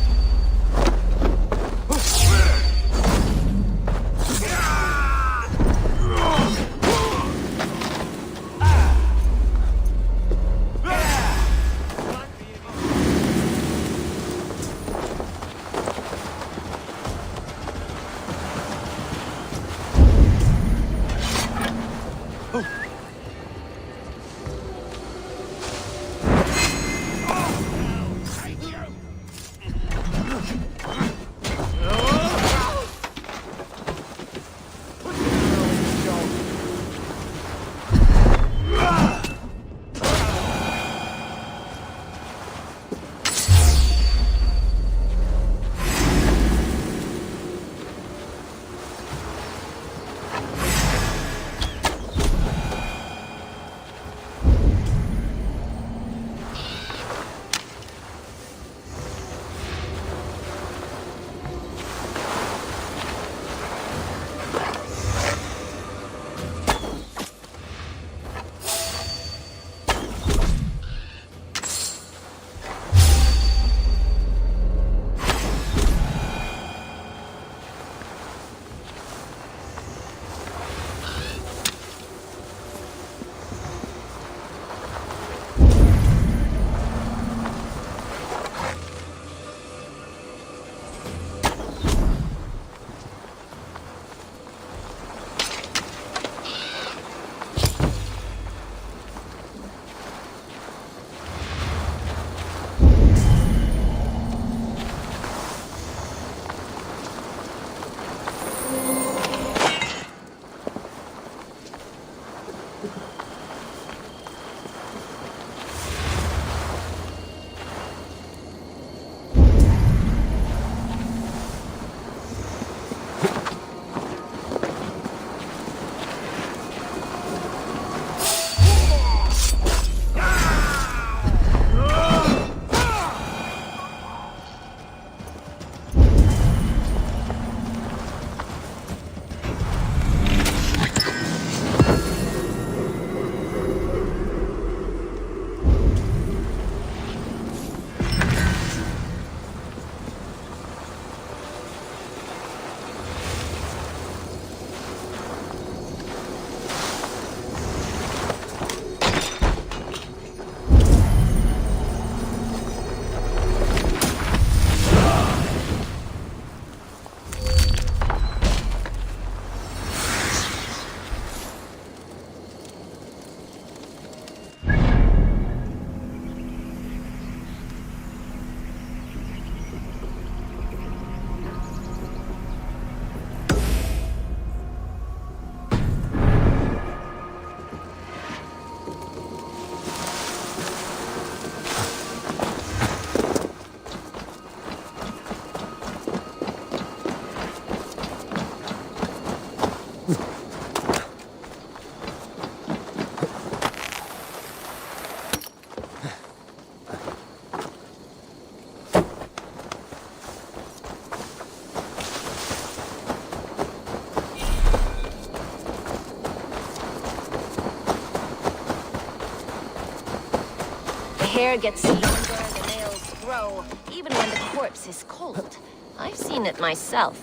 hair gets longer, the nails grow, even when the corpse is cold. I've seen it myself.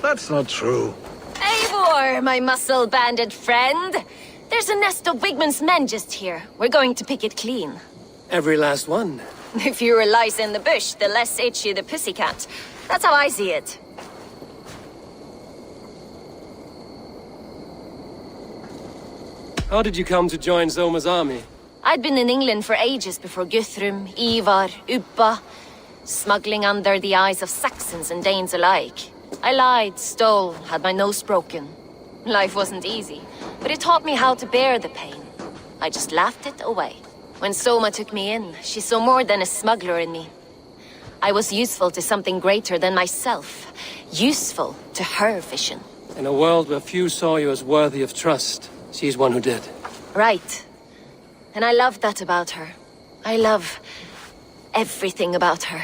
That's not true. Eivor, my muscle-banded friend! There's a nest of Wigman's men just here. We're going to pick it clean. Every last one. The fewer lice in the bush, the less itchy the pussycat. That's how I see it. How did you come to join Zoma's army? I'd been in England for ages before Guthrum, Ivar, Ubba, smuggling under the eyes of Saxons and Danes alike. I lied, stole, had my nose broken. Life wasn't easy, but it taught me how to bear the pain. I just laughed it away. When Soma took me in, she saw more than a smuggler in me. I was useful to something greater than myself. Useful to her vision. In a world where few saw you as worthy of trust, she's one who did. Right. And I love that about her. I love everything about her.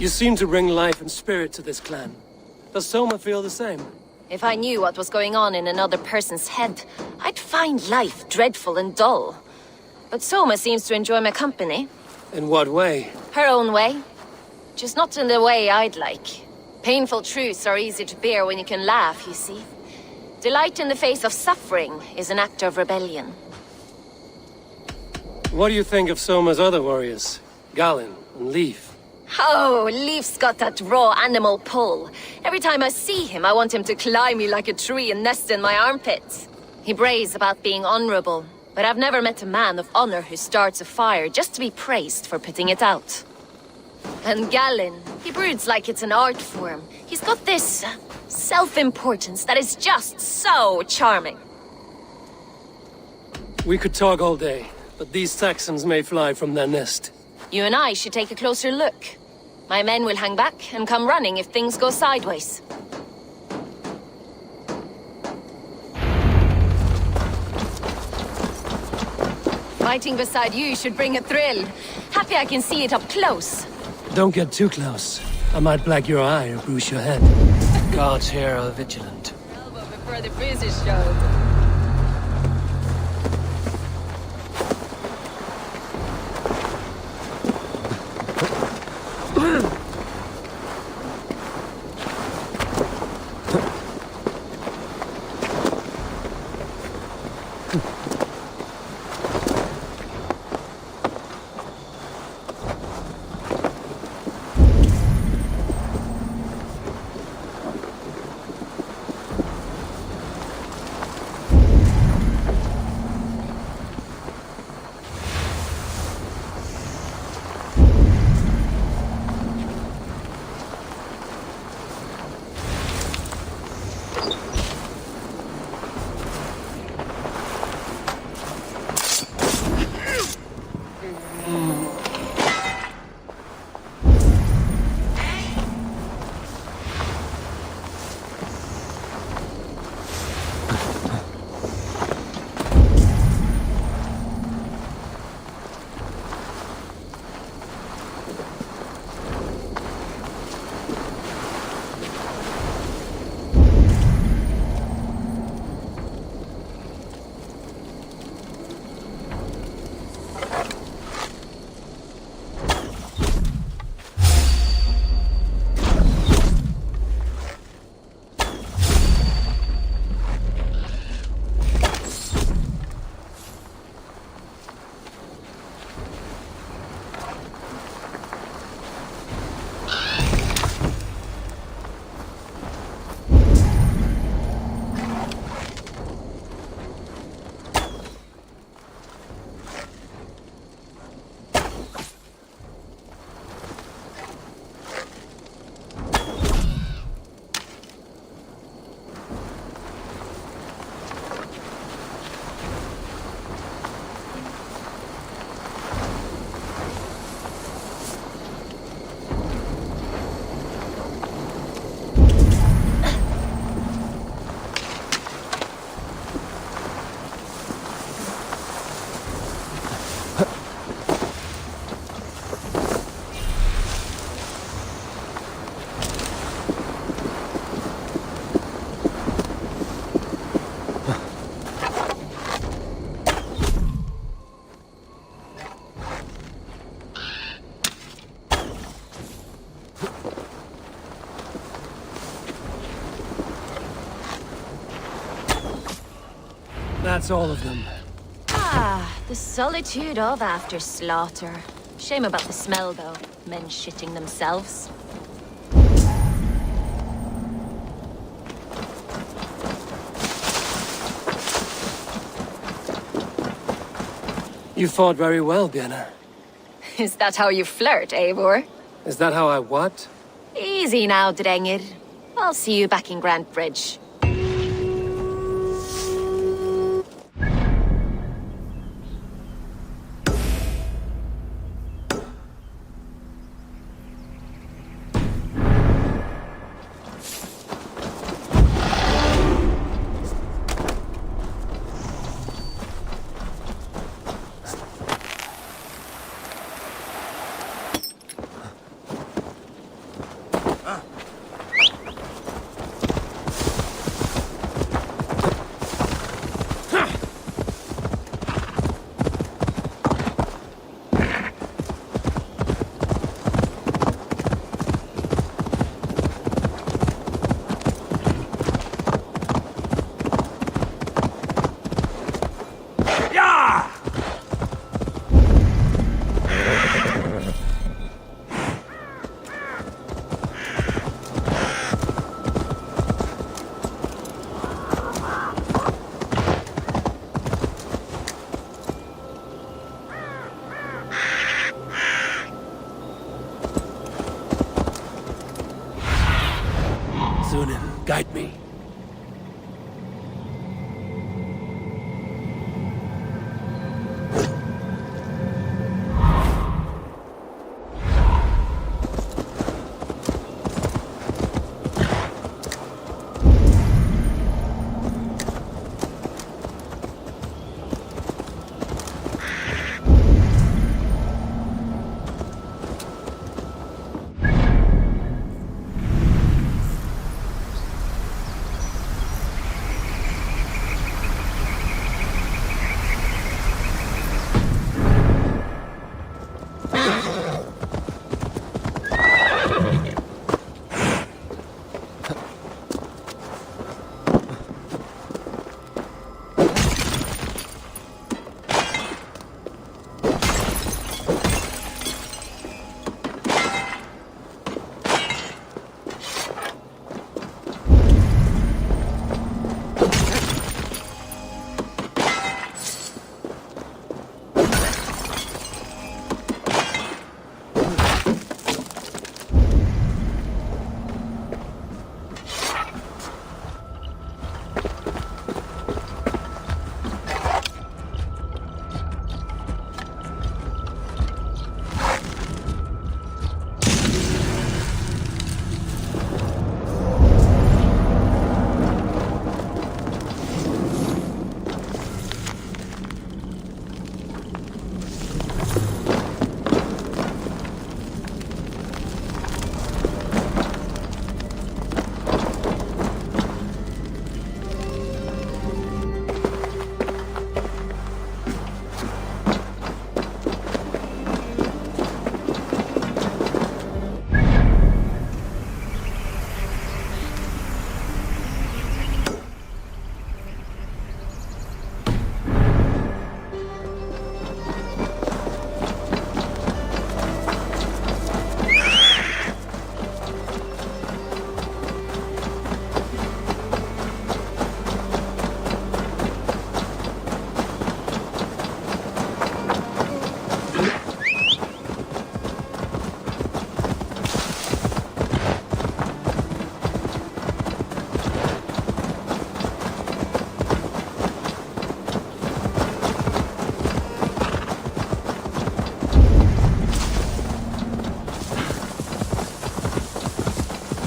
You seem to bring life and spirit to this clan. Does Soma feel the same? If I knew what was going on in another person's head, I'd find life dreadful and dull. But Soma seems to enjoy my company. In what way? Her own way. Just not in the way I'd like. Painful truths are easy to bear when you can laugh, you see. Delight in the face of suffering is an act of rebellion. What do you think of Soma's other warriors? Galin and Leif? Oh, Leif's got that raw animal pull. Every time I see him, I want him to climb me like a tree and nest in my armpits. He brays about being honorable, but I've never met a man of honor who starts a fire just to be praised for putting it out. And Galin, he broods like it's an art form. He's got this self-importance that is just so charming. We could talk all day, but these Saxons may fly from their nest. You and I should take a closer look. My men will hang back and come running if things go sideways. Fighting beside you should bring a thrill. Happy I can see it up close. Don't get too close. I might black your eye or bruise your head. Guards here are vigilant. Elbow before the bruises show. That's all of them. Ah, the solitude of after slaughter. Shame about the smell, though. Men shitting themselves. You fought very well, Biena. Is that how you flirt, Eivor? Is that how I what? Easy now, Drengir. I'll see you back in Grand Bridge. Sunan, guide me.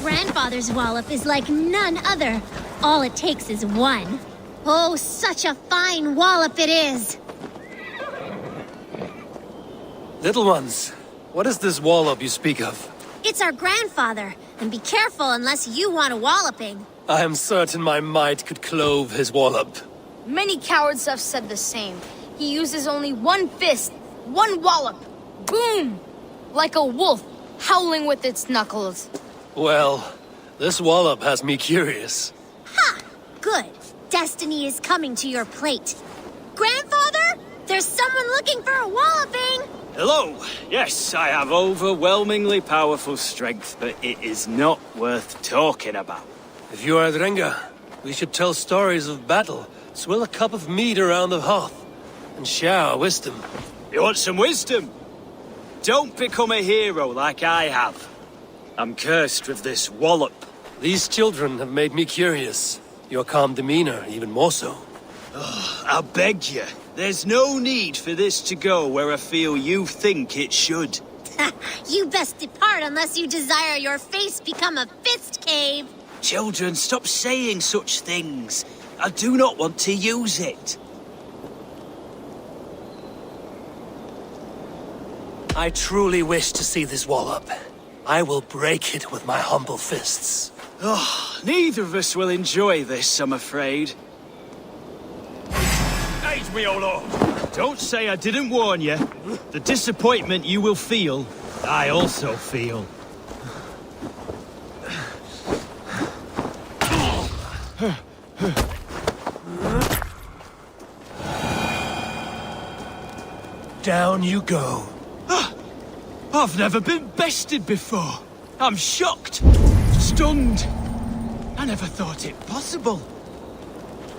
Grandfather's wallop is like none other. All it takes is one. Oh, such a fine wallop it is! Little ones, what is this wallop you speak of? It's our grandfather, and be careful unless you want a walloping. I am certain my might could clove his wallop. Many cowards have said the same. He uses only one fist, one wallop. Boom! Like a wolf, howling with its knuckles. Well, this wallop has me curious. Ha! Good. Destiny is coming to your plate. Grandfather, there's someone looking for a walloping! Hello. Yes, I have overwhelmingly powerful strength, but it is not worth talking about. If you are Drenga, we should tell stories of battle, swill a cup of mead around the hearth, and share our wisdom. You want some wisdom? Don't become a hero like I have. I'm cursed with this wallop. These children have made me curious. Your calm demeanor, even more so. Oh, I beg you. There's no need for this to go where I feel you think it should. You best depart unless you desire your face become a fist cave. Children, stop saying such things. I do not want to use it. I truly wish to see this wallop. I will break it with my humble fists. Oh, neither of us will enjoy this, I'm afraid. Aid me, O Lord! Don't say I didn't warn you. The disappointment you will feel, I also feel. Down you go. I've never been bested before. I'm shocked. Stunned. I never thought it possible.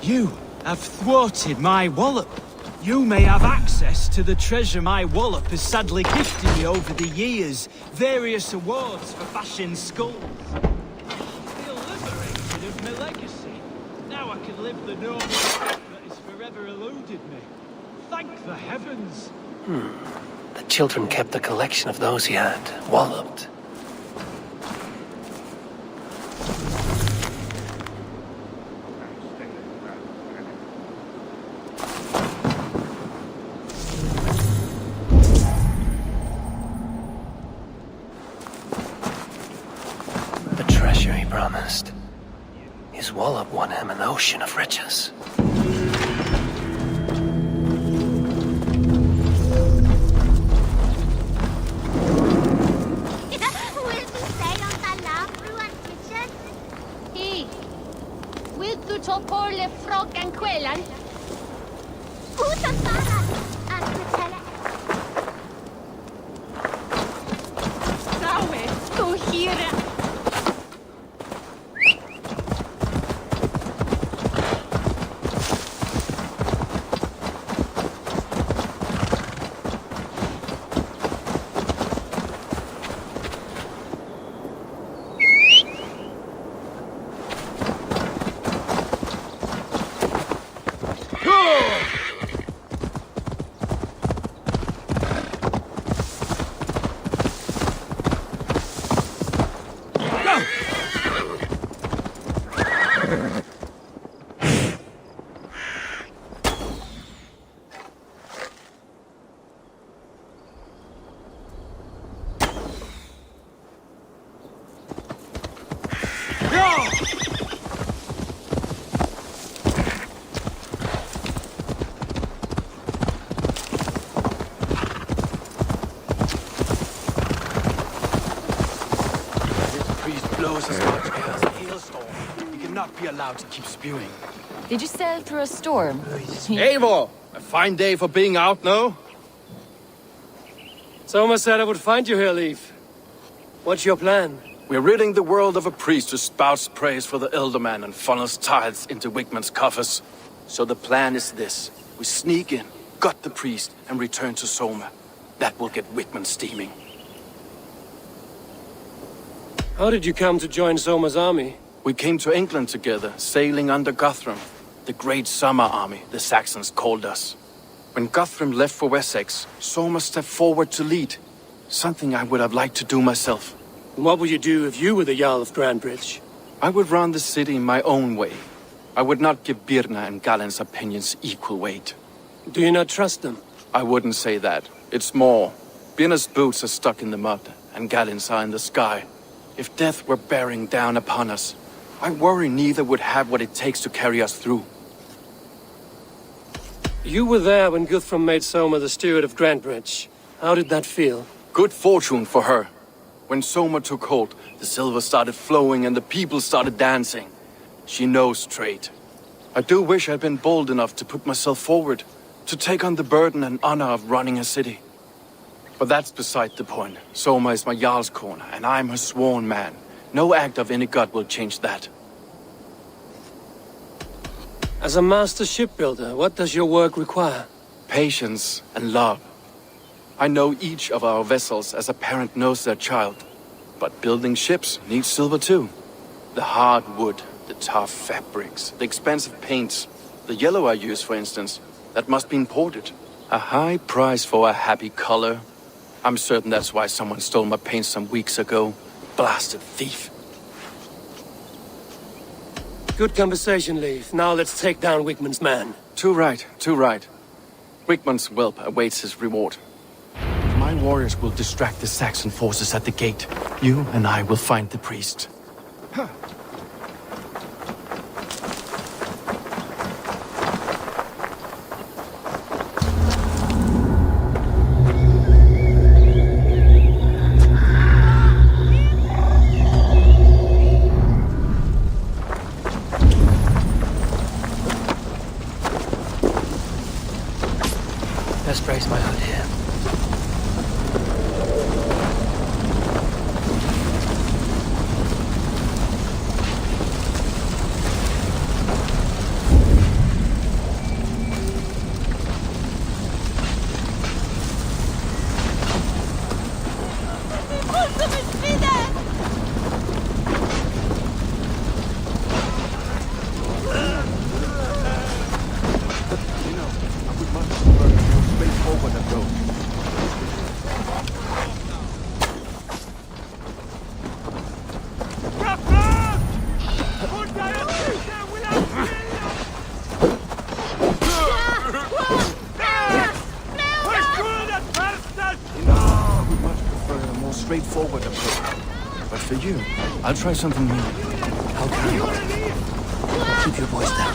You have thwarted my wallop. You may have access to the treasure my wallop has sadly gifted me over the years. Various awards for bashing skulls. I feel liberated of my legacy. Now I can live the normal life that has forever eluded me. Thank the heavens. The children kept a collection of those he had walloped. The treasure he promised. His wallop won him an ocean of riches. Porle frog and quellan. Saue, go here. blows as much air as a hailstorm. We cannot be allowed to keep spewing. Did you sail through a storm? Eivor! A fine day for being out, no? Soma said I would find you here, Leif. What's your plan? We're ridding the world of a priest who spouts praise for the Elderman and funnels tithes into Wigman's coffers. So the plan is this. We sneak in, gut the priest, and return to Soma. That will get Wigman steaming. How did you come to join Soma's army? We came to England together, sailing under Guthrum. The Great Summer Army, the Saxons called us. When Guthrum left for Wessex, Soma stepped forward to lead. Something I would have liked to do myself. And what would you do if you were the Jarl of Grandbridge? I would run the city my own way. I would not give Birna and Galen's opinions equal weight. Do you not trust them? I wouldn't say that. It's more. Birna's boots are stuck in the mud, and Galen's are in the sky. If death were bearing down upon us, I worry neither would have what it takes to carry us through. You were there when Guthrum made Soma the steward of Grandbridge. How did that feel? Good fortune for her. When Soma took hold, the silver started flowing and the people started dancing. She knows trade. I do wish I'd been bold enough to put myself forward, to take on the burden and honor of running a city. But that's beside the point. Soma is my Jarl's corner, and I'm her sworn man. No act of any god will change that. As a master shipbuilder, what does your work require? Patience and love. I know each of our vessels as a parent knows their child. But building ships needs silver too. The hard wood, the tough fabrics, the expensive paints. The yellow I use, for instance, that must be imported. A high price for a happy color. I'm certain that's why someone stole my paint some weeks ago. Blasted thief. Good conversation, Leith. Now let's take down Wigman's man. Too right, too right. Wigman's whelp awaits his reward. My warriors will distract the Saxon forces at the gate. You and I will find the priest. Let's brace my hood here. Straightforward approach. But for you, I'll try something new. How can you? Keep your voice down.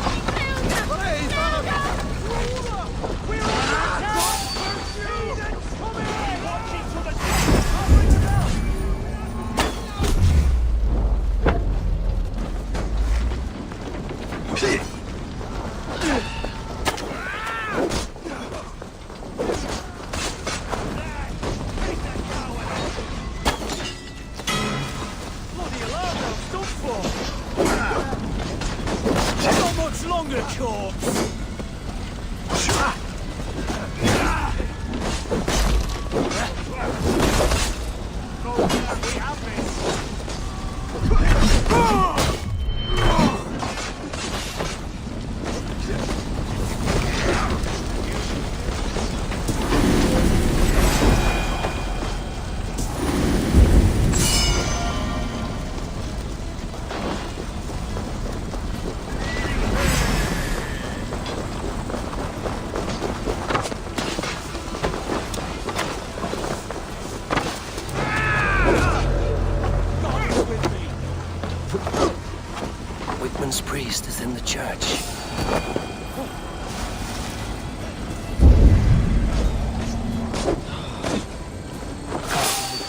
Wigman's priest is in the church.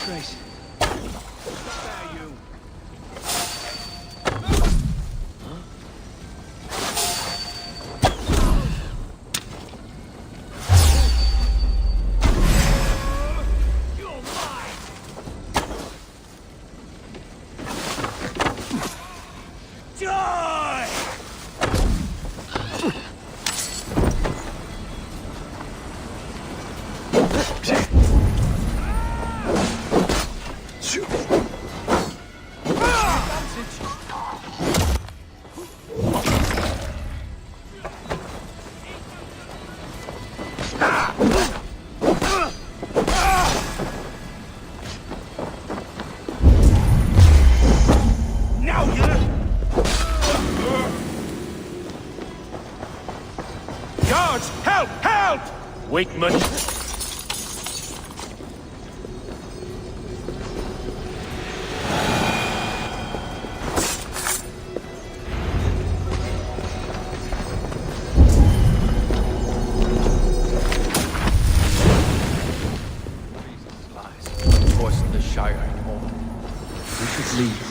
Trace. Guards, help! Help! Wigman! Poison the Shire anymore. We should leave.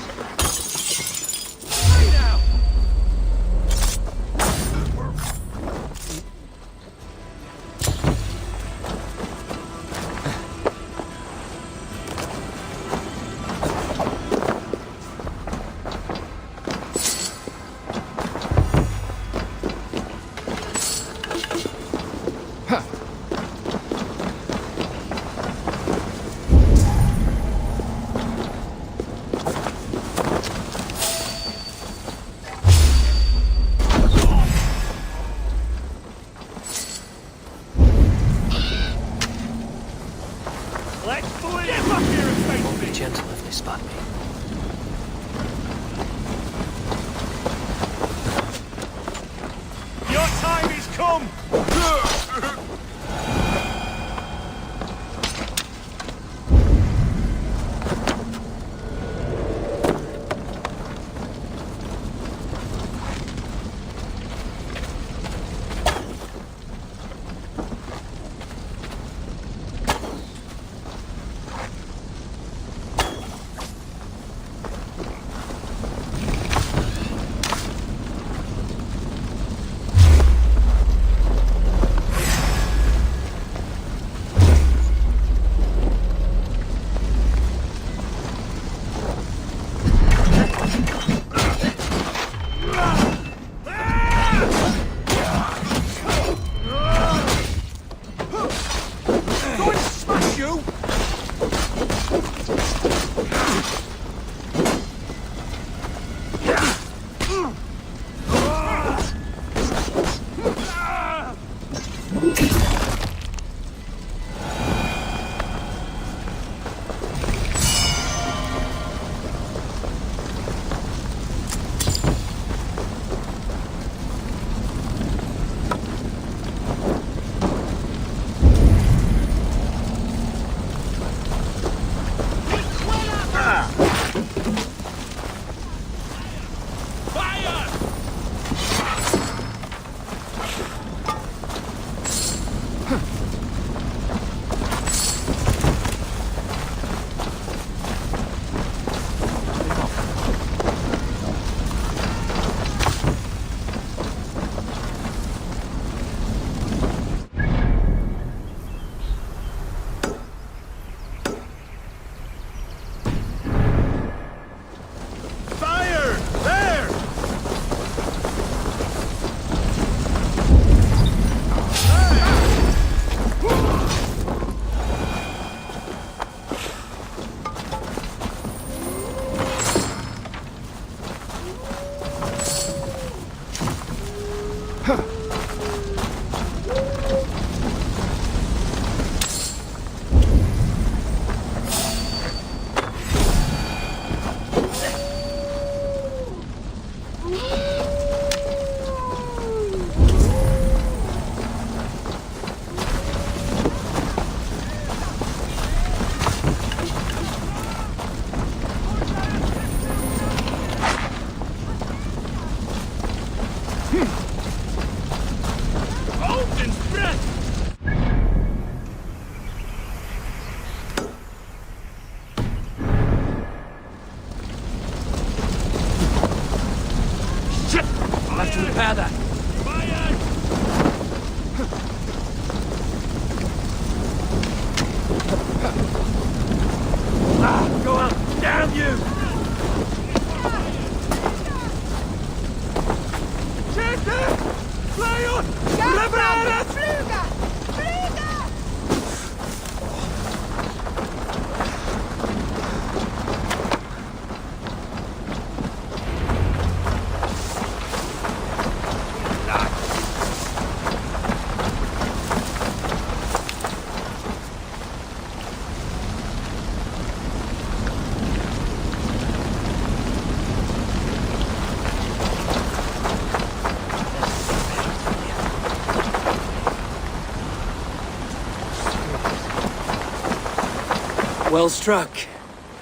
Well struck.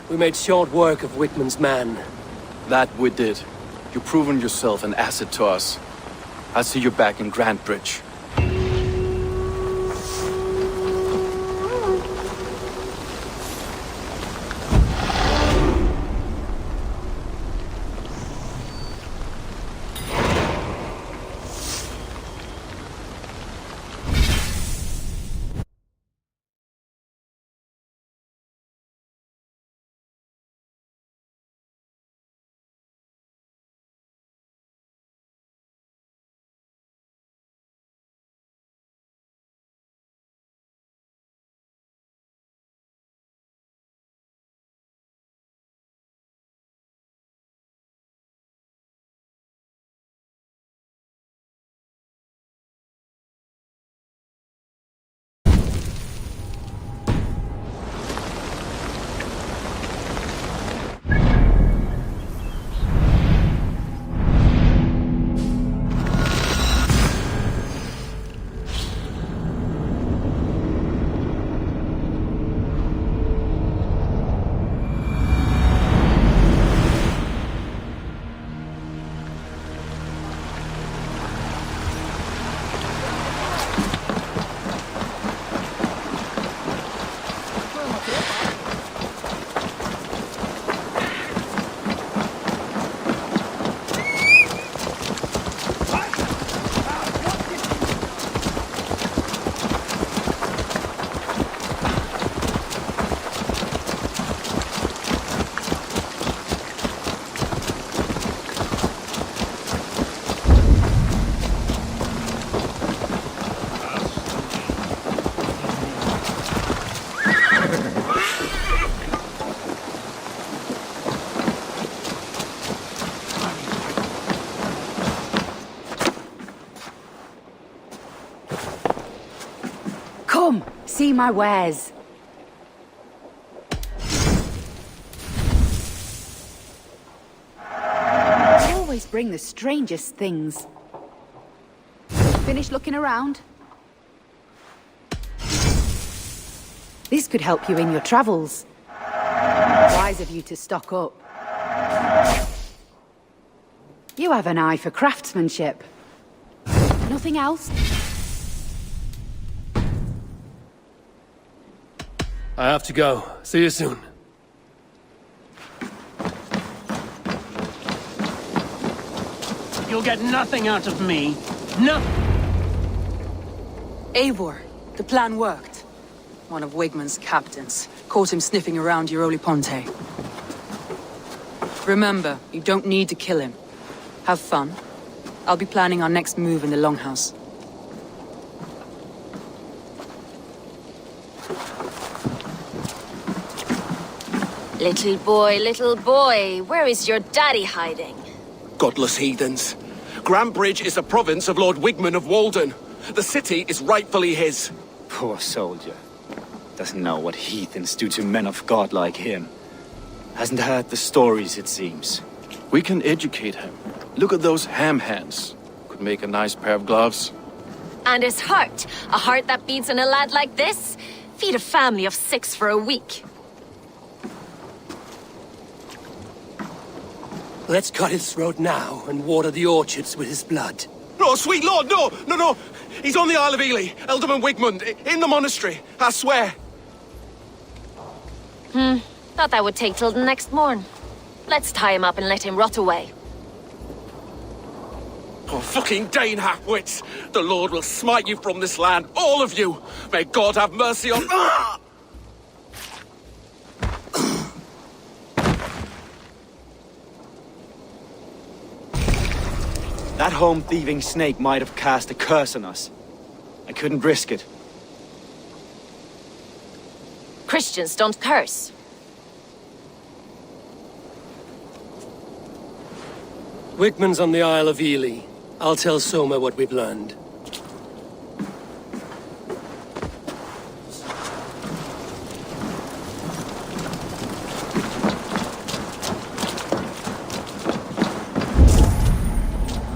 We made short work of Wickman's man. That we did. You've proven yourself an asset to us. I'll see you back in Grand Bridge. Come, see my wares. You always bring the strangest things. Finish looking around? This could help you in your travels. Wise of you to stock up. You have an eye for craftsmanship. Nothing else? I have to go. See you soon. You'll get nothing out of me. Nothing. Eivor, the plan worked. One of Wigman's captains caught him sniffing around Euroli Ponte. Remember, you don't need to kill him. Have fun. I'll be planning our next move in the Longhouse. Little boy, where is your daddy hiding? Godless heathens. Grantbridge is a province of Lord Wigman of Walden. The city is rightfully his. Poor soldier. Doesn't know what heathens do to men of God like him. Hasn't heard the stories, it seems. We can educate him. Look at those ham hands. Could make a nice pair of gloves. And his heart. A heart that beats in a lad like this? Feed a family of 6 for a week. Let's cut his throat now and water the orchards with his blood. No, sweet lord, no, no, no. He's on the Isle of Ely, Ealdorman Wigmund, in the monastery, I swear. Thought that would take till the next morn. Let's tie him up and let him rot away. Oh, fucking Dane half-wits! The Lord will smite you from this land, all of you! May God have mercy on... That home-thieving snake might have cast a curse on us. I couldn't risk it. Christians don't curse. Wigman's on the Isle of Ely. I'll tell Soma what we've learned.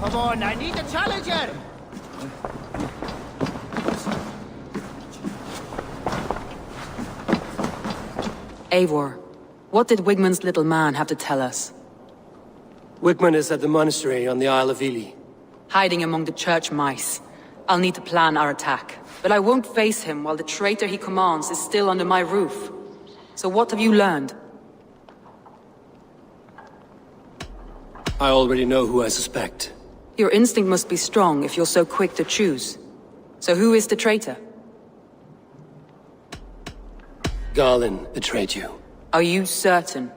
Come on, I need a challenger! Eivor, what did Wigman's little man have to tell us? Wigman is at the monastery on the Isle of Ely. Hiding among the church mice. I'll need to plan our attack. But I won't face him while the traitor he commands is still under my roof. So what have you learned? I already know who I suspect. Your instinct must be strong if you're so quick to choose. So who is the traitor? Garlin betrayed you. Are you certain?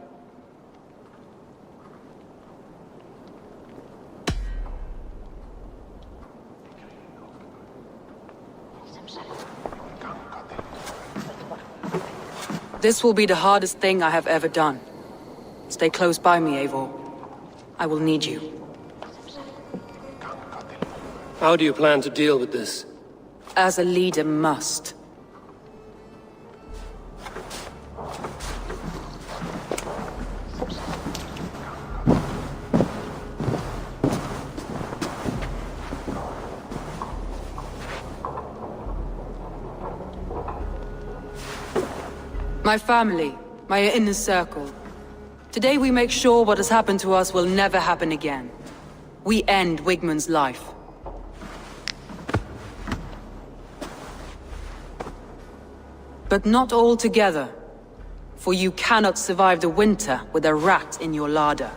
This will be the hardest thing I have ever done. Stay close by me, Eivor. I will need you. How do you plan to deal with this? As a leader must. My family, my inner circle. Today we make sure what has happened to us will never happen again. We end Wigman's life. But not all together, for you cannot survive the winter with a rat in your larder.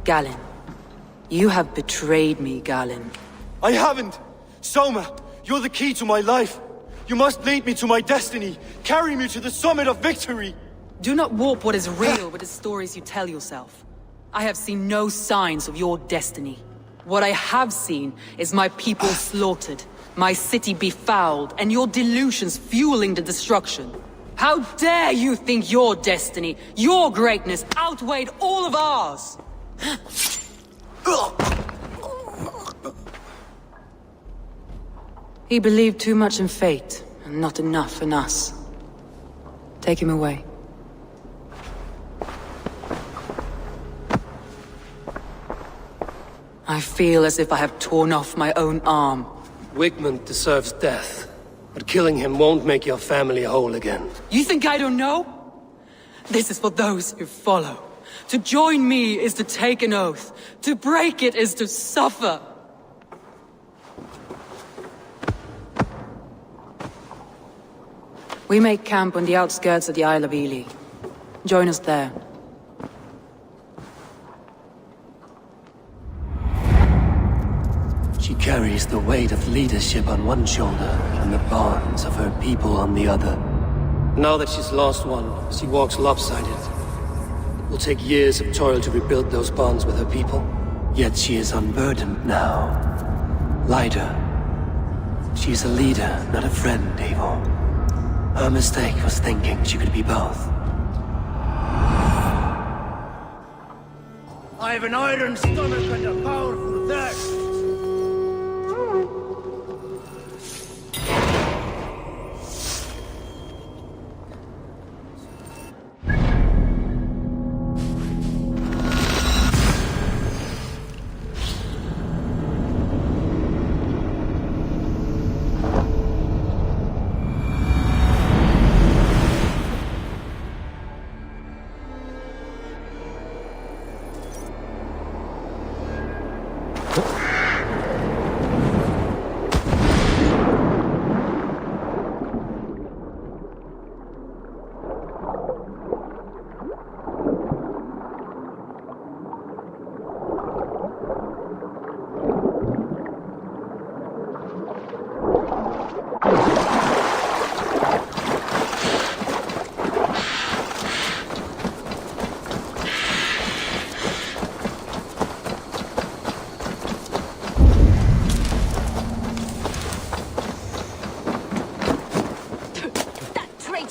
Galinn. You have betrayed me, Galinn. I haven't! Soma, you're the key to my life. You must lead me to my destiny. Carry me to the summit of victory. Do not warp what is real with the stories you tell yourself. I have seen no signs of your destiny. What I have seen is my people slaughtered, my city befouled, and your delusions fueling the destruction. How dare you think your destiny, your greatness, outweighed all of ours? He believed too much in fate, and not enough in us. Take him away. I feel as if I have torn off my own arm. Wigman deserves death, but killing him won't make your family whole again. You think I don't know? This is for those who follow. To join me is to take an oath. To break it is to suffer. We make camp on the outskirts of the Isle of Ely. Join us there. She carries the weight of leadership on one shoulder and the bonds of her people on the other. Now that she's lost one, she walks lopsided. It will take years of toil to rebuild those bonds with her people. Yet she is unburdened now. Lighter. She is a leader, not a friend, Eivor. Her mistake was thinking she could be both. I have an iron stomach and a powerful thirst.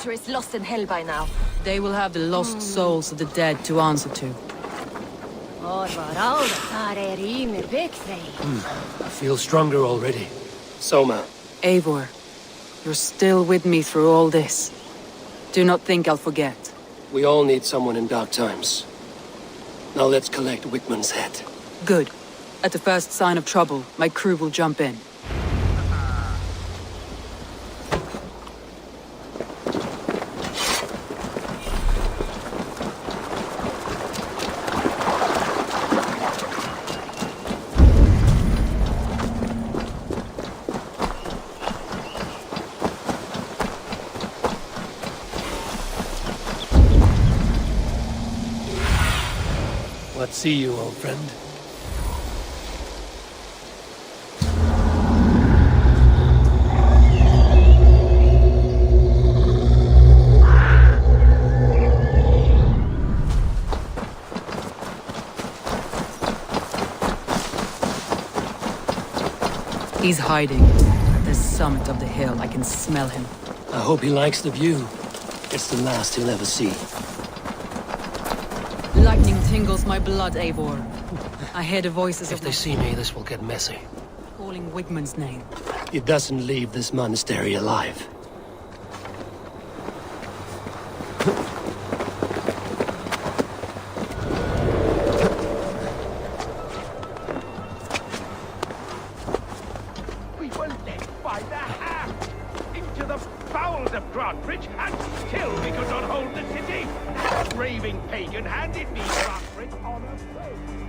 Is lost in hell by now. They will have the lost souls of the dead to answer to. I feel stronger already. Soma. Eivor, you're still with me through all this. Do not think I'll forget. We all need someone in dark times. Now let's collect Wickman's head. Good. At the first sign of trouble, my crew will jump in. What see you, old friend? He's hiding. At the summit of the hill, I can smell him. I hope he likes the view. It's the last he'll ever see. Lightning tingles my blood, Eivor. I hear the voices If they see me, this will get messy. calling Wigman's name. He doesn't leave this monastery alive. We were led by the hand into the bowels of Grantbridge, and still we could not hold the city. A raving pagan handed me Grantbridge on a plate.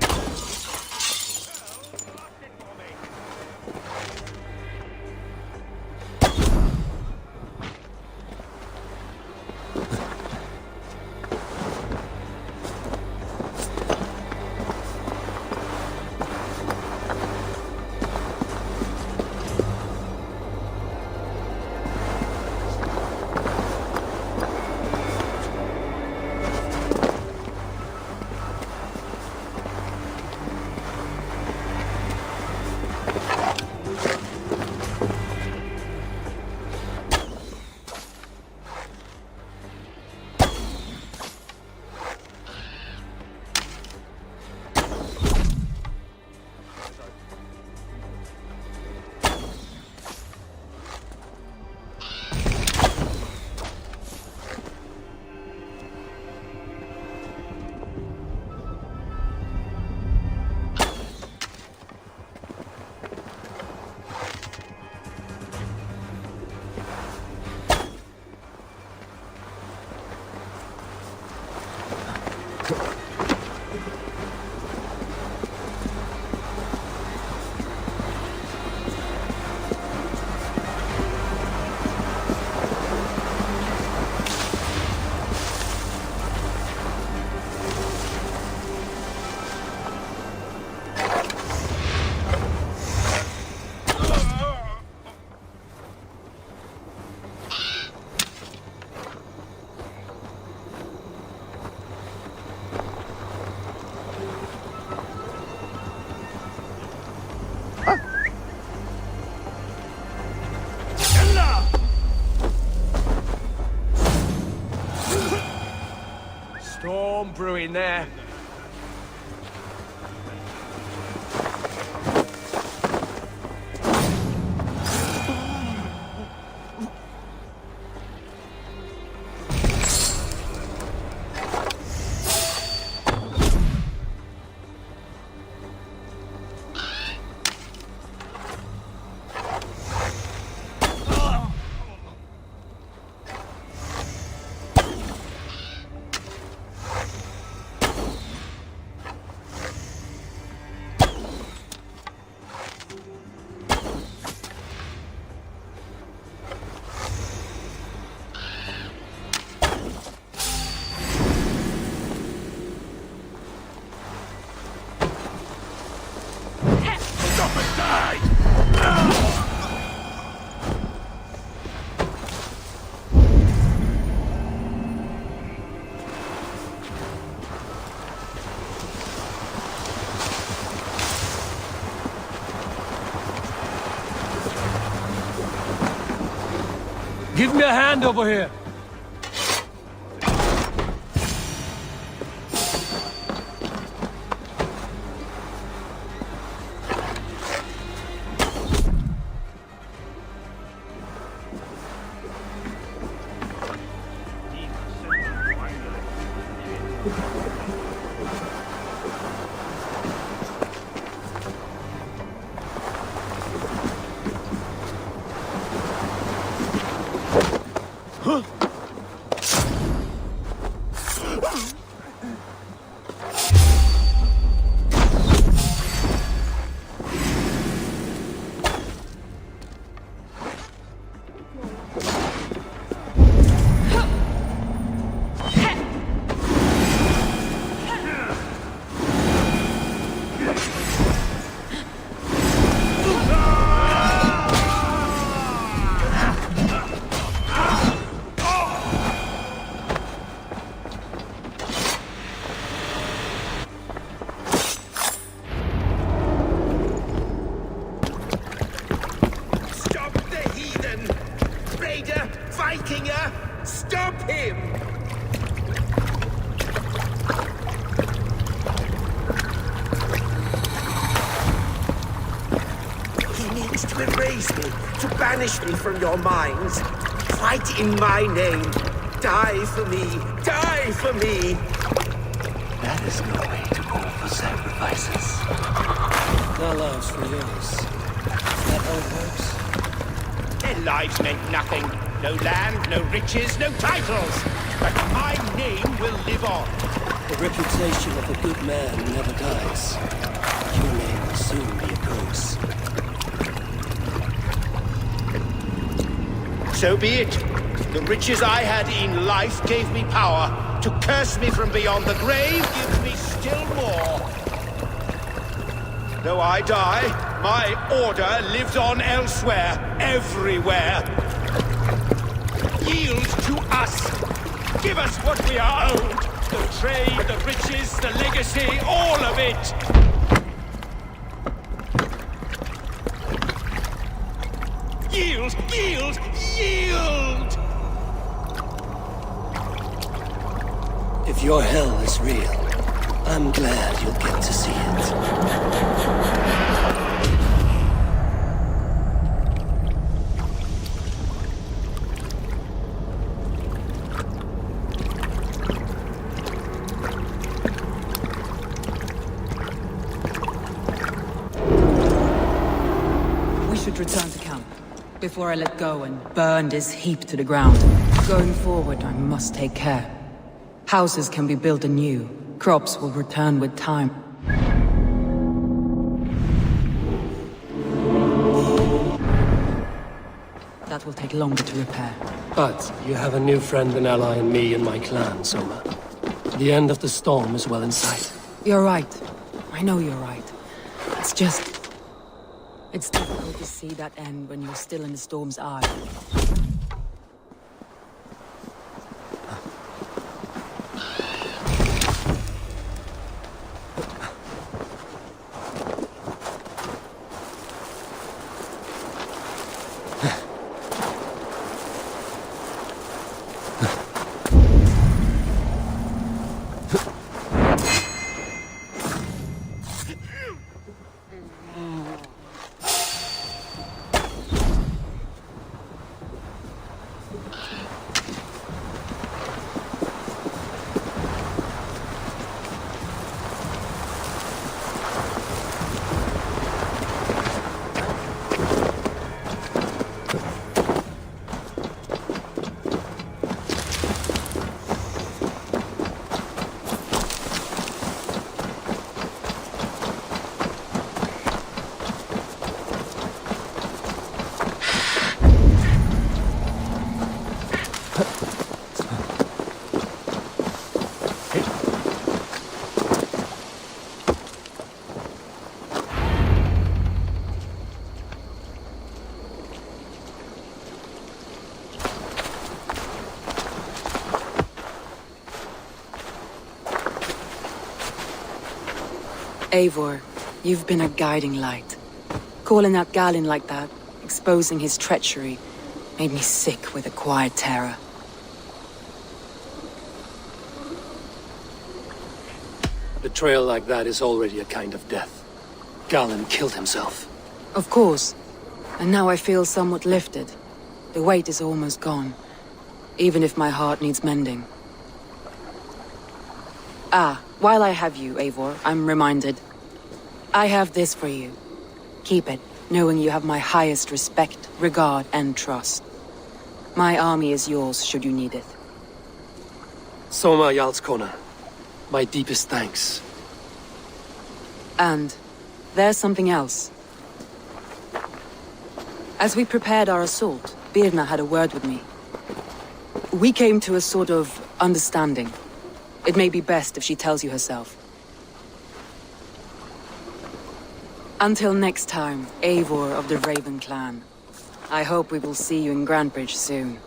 storm brewing there. Give me a hand over here. Stop him! He needs to erase me, to banish me from your minds. Fight in my name. Die for me. Die for me. That is no way to call for sacrifices. Our lives for yours. Is that how it works? Their lives meant nothing. No land, no riches, no titles. But my name will live on. The reputation of a good man never dies. Your name will soon be a curse. So be it. The riches I had in life gave me power. To curse me from beyond the grave gives me still more. Though I die, my order lives on elsewhere, everywhere. Yield to us. Give us what we are owed. The trade, the riches, the legacy, all of it. Yield, yield, yield! If your hell is real, I'm glad you'll get to see it. Return to camp before I let go and burn this heap to the ground. Going forward, I must take care. Houses can be built anew. Crops will return with time. That will take longer to repair. But you have a new friend and ally in me and my clan, Soma. The end of the storm is well in sight. You're right. I know you're right. It's just... it's difficult to see that end when you're still in the storm's eye. Eivor, you've been a guiding light. Calling out Galin like that, exposing his treachery, made me sick with a quiet terror. Betrayal like that is already a kind of death. Galin killed himself. Of course. And now I feel somewhat lifted. The weight is almost gone. Even if my heart needs mending. Ah, while I have you, Eivor, I'm reminded. I have this for you. Keep it, knowing you have my highest respect, regard, and trust. My army is yours, should you need it. Soma Jarlskona, my deepest thanks. And there's something else. As we prepared our assault, Birna had a word with me. We came to a sort of understanding. It may be best if she tells you herself. Until next time, Eivor of the Raven Clan. I hope we will see you in Grantebridge soon.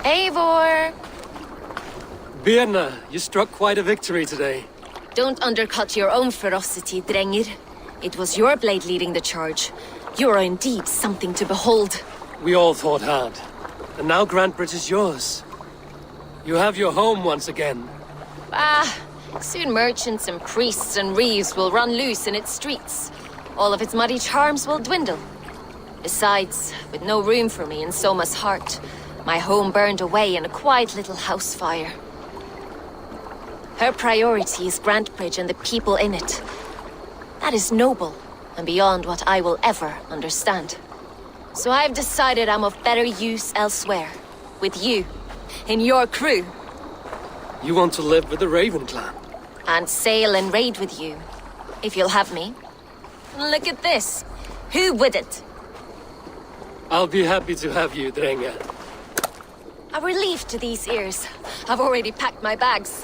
Eivor! Birna, you struck quite a victory today. Don't undercut your own ferocity, Drengir. It was your blade leading the charge. You are indeed something to behold. We all fought hard. And now Grantebridge is yours. You have your home once again. Soon merchants and priests and reeves will run loose in its streets. All of its muddy charms will dwindle. Besides, with no room for me in Soma's heart, my home burned away in a quiet little house fire. Her priority is Grantebridge and the people in it. That is noble, and beyond what I will ever understand. So I've decided I'm of better use elsewhere. With you. In your crew. You want to live with the Raven Clan? And sail and raid with you. If you'll have me. Look at this. Who wouldn't? I'll be happy to have you, Drenge. A relief to these ears. I've already packed my bags.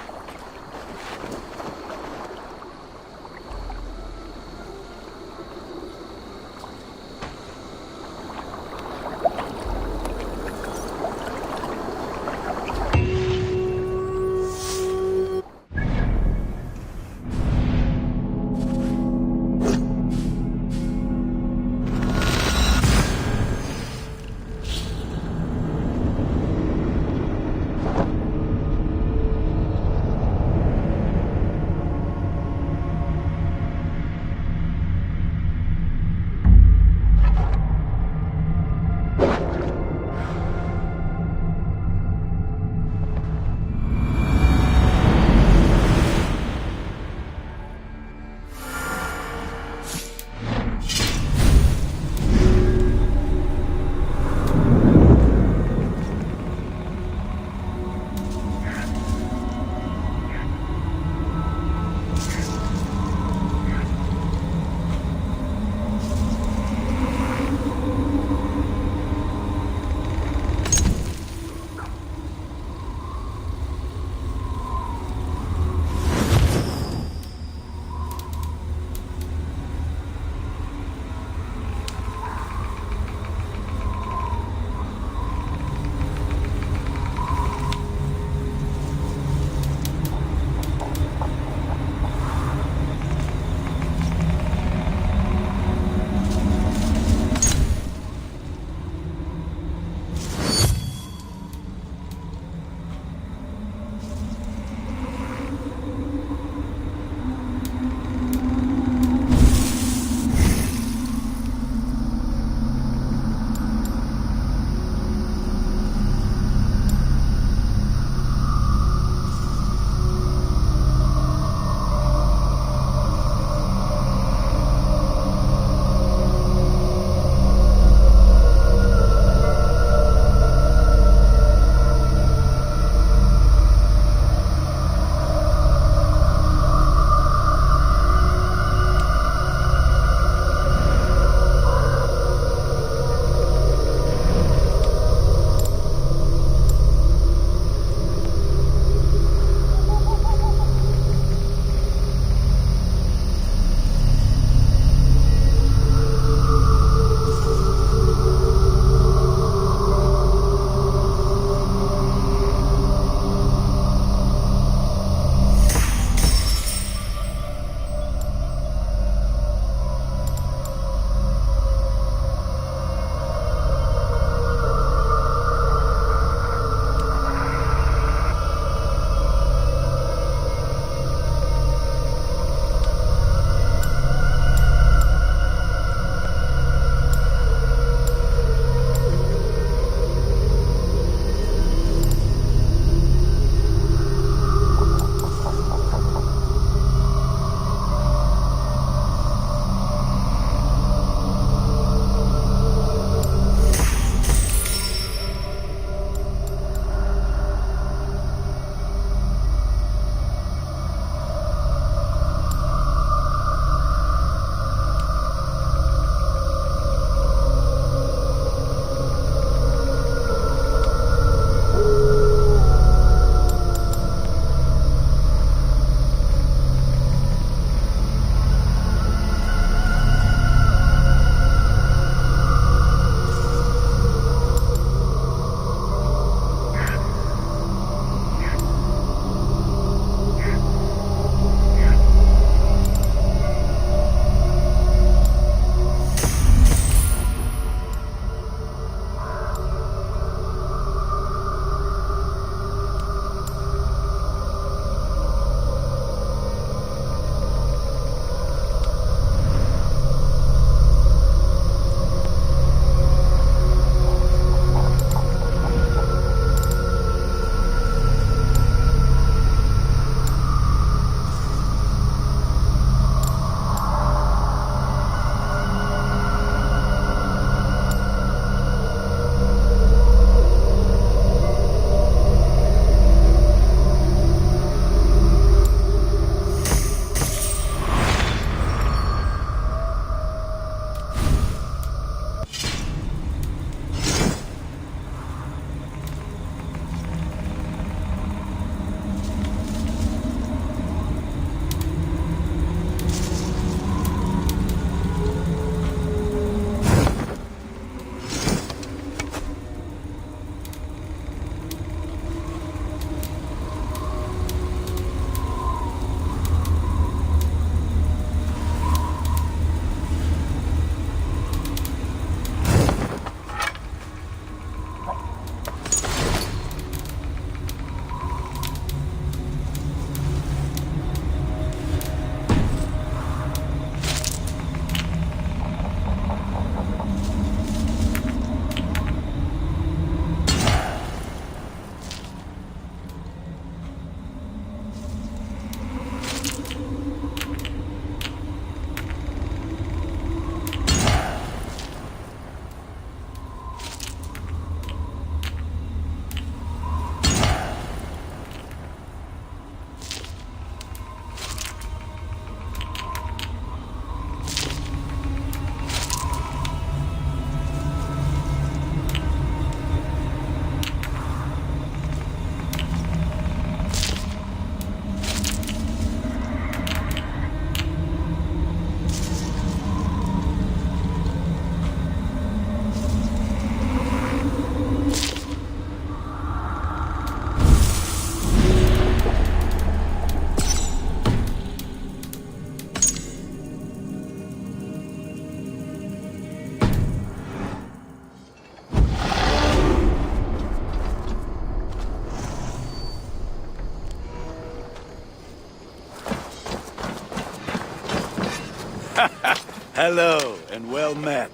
Hello, and well met.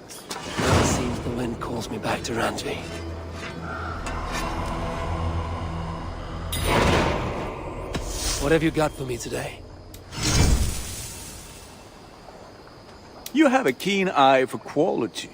Now it seems the wind calls me back to Ranji. What have you got for me today? You have a keen eye for quality.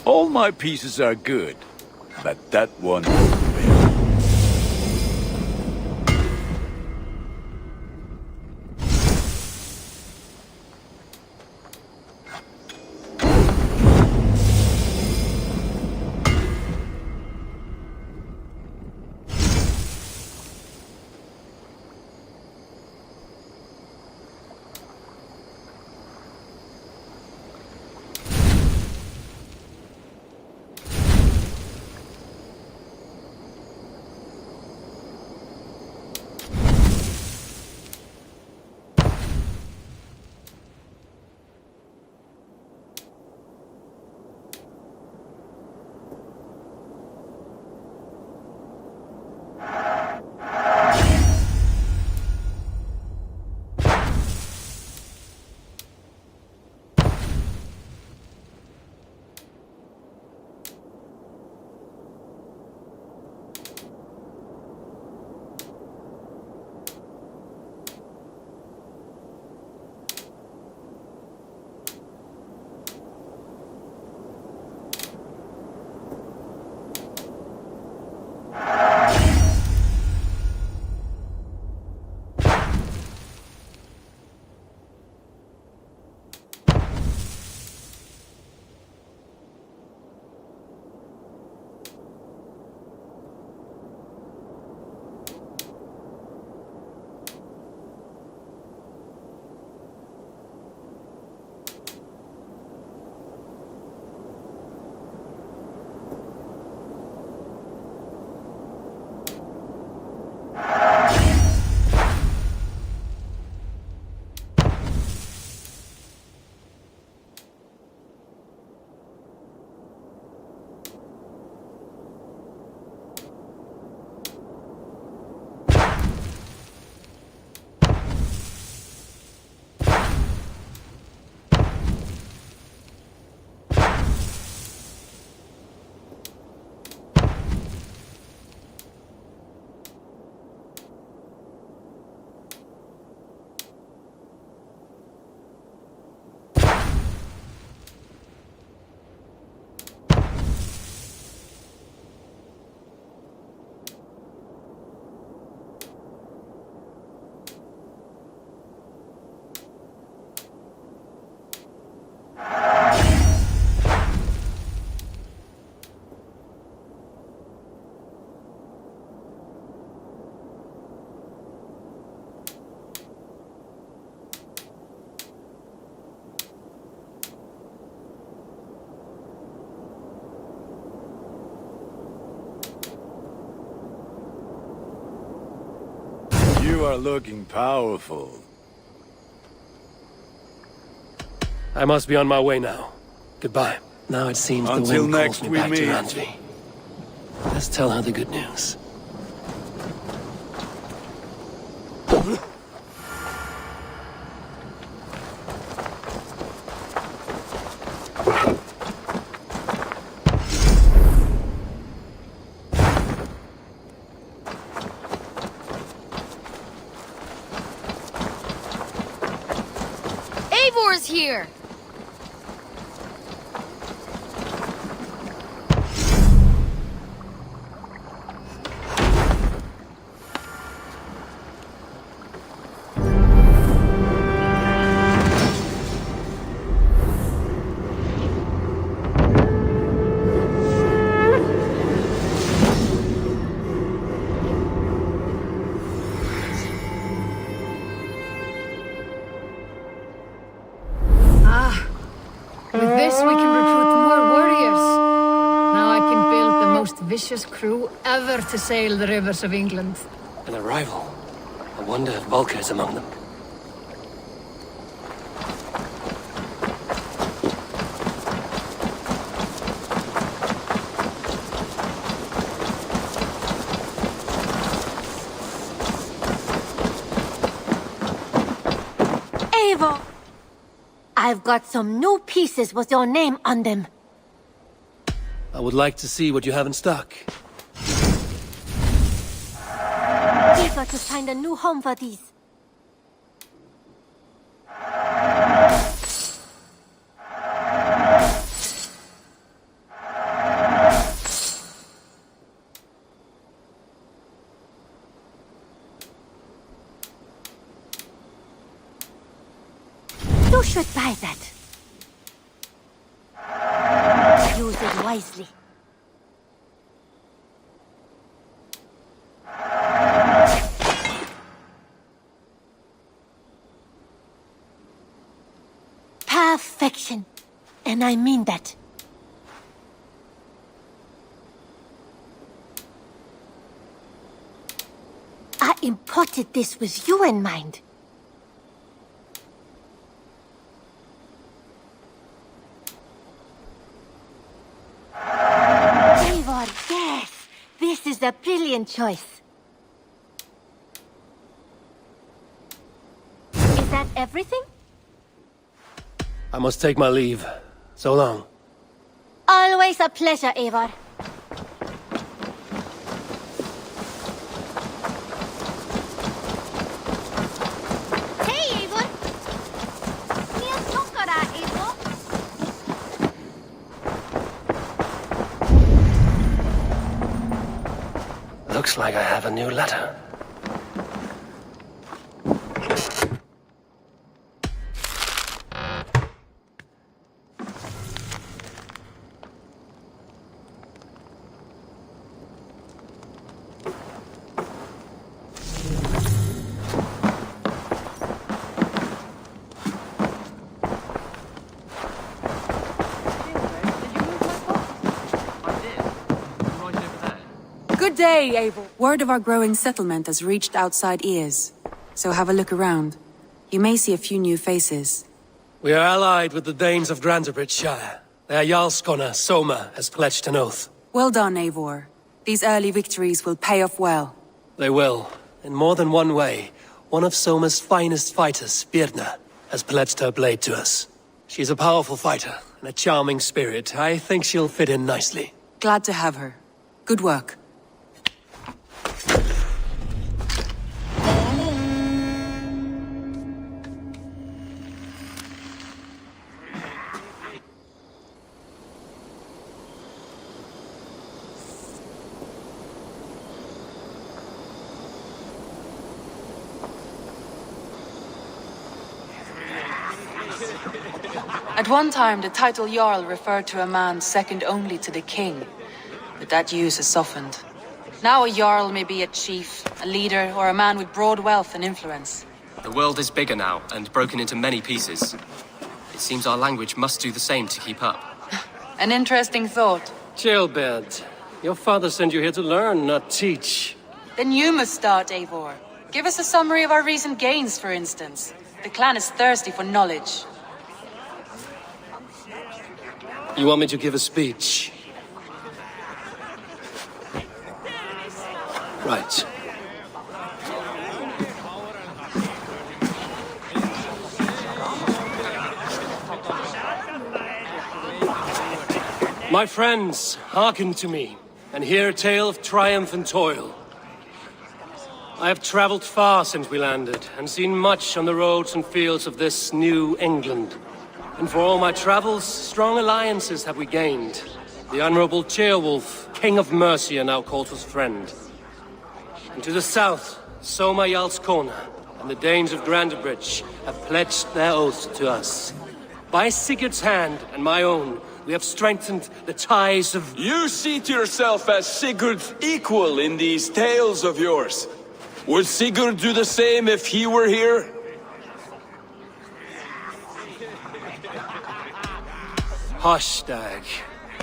All my pieces are good, but that one... You are looking powerful. I must be on my way now. Goodbye. Now it seems Until the wind next calls me we back meet. to Ranji. Let's tell her the good news. Eivor's here! this, we can recruit more warriors. Now I can build the most vicious crew ever to sail the rivers of England. An arrival. I wonder if Volker is among them. Eivor! I've got some new pieces with your name on them. I would like to see what you have in stock. Eager to find a new home for these. You should buy that. Use it wisely. Perfection. And I mean that. I imported this with you in mind. Eivor, yes! This is a brilliant choice. Is that everything? I must take my leave. So long. Always a pleasure, Eivor. Hey, Eivor! Níl tókara, Eivor. Looks like I have a new letter. Good day, Abel. Word of our growing settlement has reached outside ears, so have a look around. You may see a few new faces. We are allied with the Danes of Grantebridgeshire. Their Jarlskona, Soma, has pledged an oath. Well done, Eivor. These early victories will pay off well. They will. In more than one way, one of Soma's finest fighters, Birna, has pledged her blade to us. She's a powerful fighter and a charming spirit. I think she'll fit in nicely. Glad to have her. Good work. At one time, the title Jarl referred to a man second only to the king, but that use has softened. Now a Jarl may be a chief, a leader, or a man with broad wealth and influence. The world is bigger now, and broken into many pieces. It seems our language must do the same to keep up. An interesting thought. Chilbert, your father sent you here to learn, not teach. Then you must start, Eivor. Give us a summary of our recent gains, for instance. The clan is thirsty for knowledge. You want me to give a speech? Right. My friends, hearken to me, and hear a tale of triumph and toil. I have traveled far since we landed, and seen much on the roads and fields of this new England. And for all my travels, strong alliances have we gained. The Honorable Ceolwulf, King of Mercia, now calls us friend. And to the south, Soma Jarlskona and the Danes of Grantebridge have pledged their oath to us. By Sigurd's hand and my own, we have strengthened the ties of... You see to yourself as Sigurd's equal in these tales of yours. Would Sigurd do the same if he were here? Hush, Dag.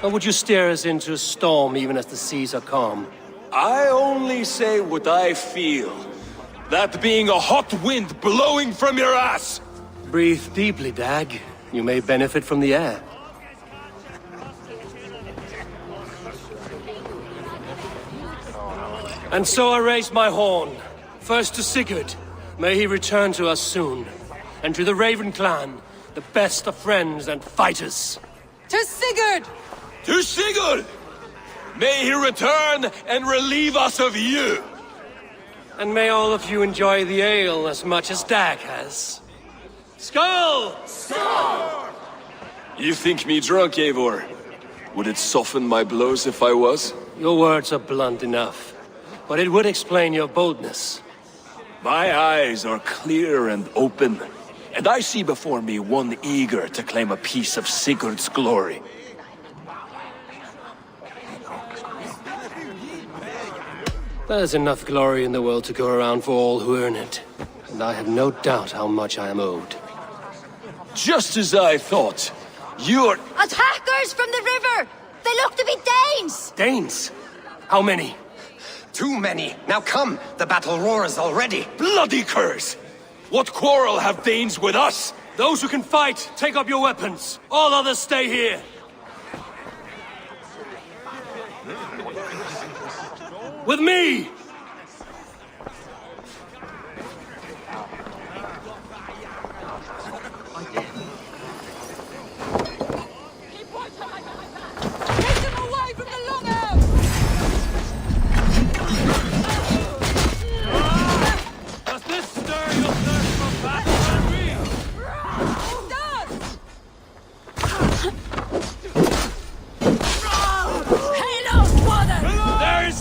Or would you steer us into a storm even as the seas are calm? I only say what I feel. That being a hot wind blowing from your ass! Breathe deeply, Dag. You may benefit from the air. And so I raise my horn. First to Sigurd. May he return to us soon. And to the Raven clan, the best of friends and fighters. To Sigurd! To Sigurd! May he return and relieve us of you! And may all of you enjoy the ale as much as Dag has. Skull! Skull! You think me drunk, Eivor? Would it soften my blows if I was? Your words are blunt enough, but it would explain your boldness. My eyes are clear and open, and I see before me one eager to claim a piece of Sigurd's glory. There's enough glory in the world to go around for all who earn it, and I have no doubt how much I am owed. Just as I thought. You're... Attackers from the river! They look to be Danes! Danes? How many? Too many. Now come, the battle roars already. Bloody curse! What quarrel have Danes with us? Those who can fight, take up your weapons. All others stay here. With me!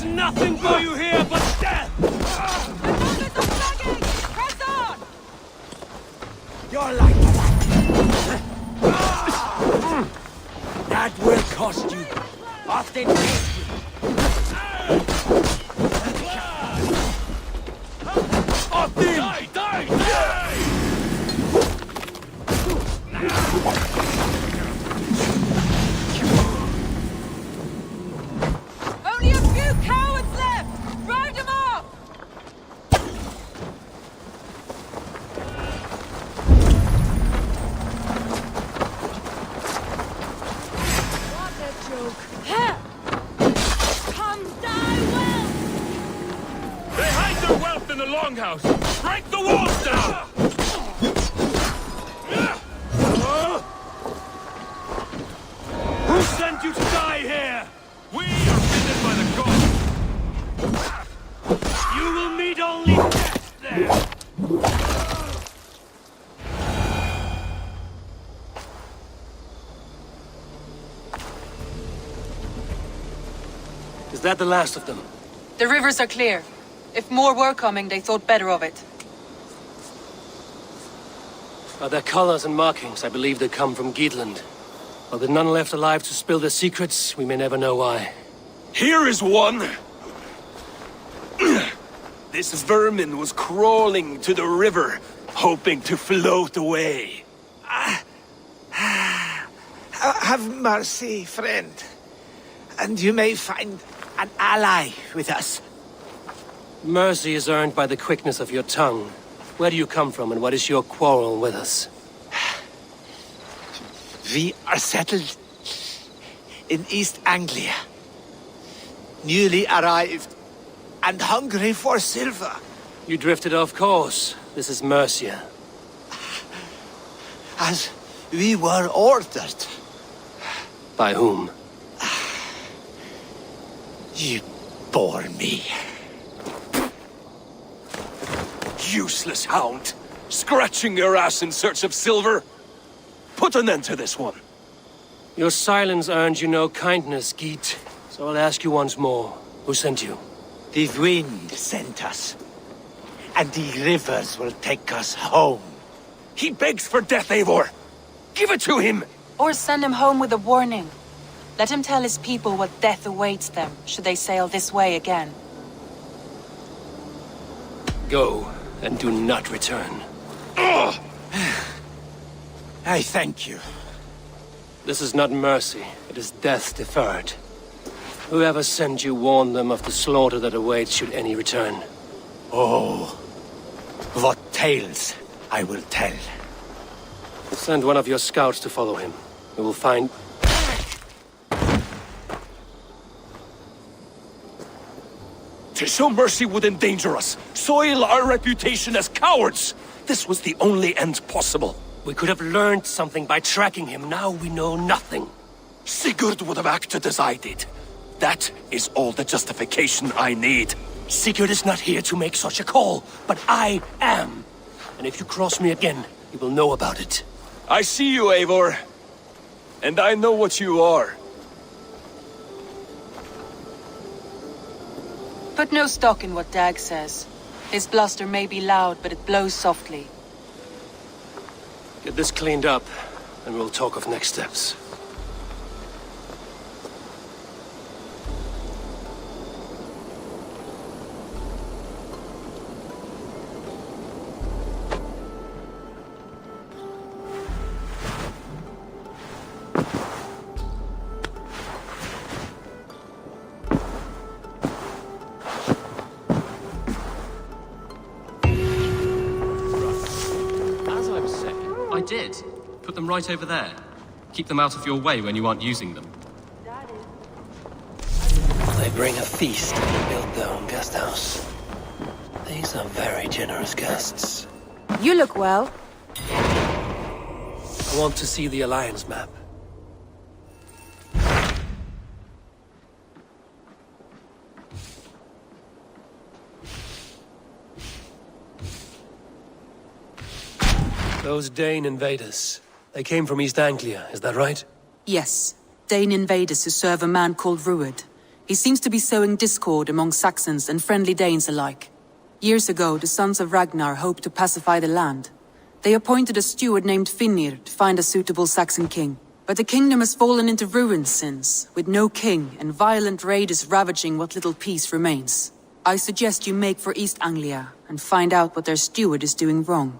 Nothing for you here but death! The numbers are flagging! Press on! You're like that will cost you. Often Die! Die! Die! Only a few cowards left! Round them off! What a joke. Come die well! They hide their wealth in the longhouse! Break the walls down! Who sent you to die here? We are visited by the gods! You will meet only death there! Is that the last of them? The rivers are clear. If more were coming, they thought better of it. By their colors and markings, I believe they come from Geatland. But with none left alive to spill their secrets, we may never know why. Here is one! This vermin was crawling to the river, hoping to float away. have mercy, friend. And you may find an ally with us. Mercy is earned by the quickness of your tongue. Where do you come from, and what is your quarrel with us? We are settled in East Anglia. Newly arrived and hungry for silver. You drifted off course. This is Mercia. As we were ordered. By whom? You bore me. Useless hound! Scratching your ass in search of silver! Put an end to this one! Your silence earned you no kindness, Geet. So I'll ask you once more. Who sent you? The wind sent us. And the rivers will take us home. He begs for death, Eivor! Give it to him! Or send him home with a warning. Let him tell his people what death awaits them, should they sail this way again. Go, and do not return. I thank you. This is not mercy, it is death deferred. Whoever sent you warned them of the slaughter that awaits should any return. Oh, what tales I will tell. Send one of your scouts to follow him. We will find... To show mercy would endanger us, soil our reputation as cowards. This was the only end possible. We could have learned something by tracking him. Now we know nothing. Sigurd would have acted as I did. That is all the justification I need. Sigurd is not here to make such a call, but I am. And if you cross me again, you will know about it. I see you, Eivor. And I know what you are. Put no stock in what Dag says. His bluster may be loud, but it blows softly. Get this cleaned up, and we'll talk of next steps. I did. Put them right over there. Keep them out of your way when you aren't using them. They bring a feast and build their own guest house. These are very generous guests. You look well. I want to see the Alliance map. Those Dane invaders, they came from East Anglia, is that right? Yes. Dane invaders who serve a man called Rued. He seems to be sowing discord among Saxons and friendly Danes alike. Years ago, the sons of Ragnar hoped to pacify the land. They appointed a steward named Finnir to find a suitable Saxon king. But the kingdom has fallen into ruins since, with no king and violent raiders ravaging what little peace remains. I suggest you make for East Anglia and find out what their steward is doing wrong.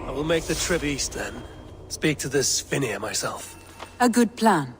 I will make the trip east then. Speak to this Finnir myself. A good plan.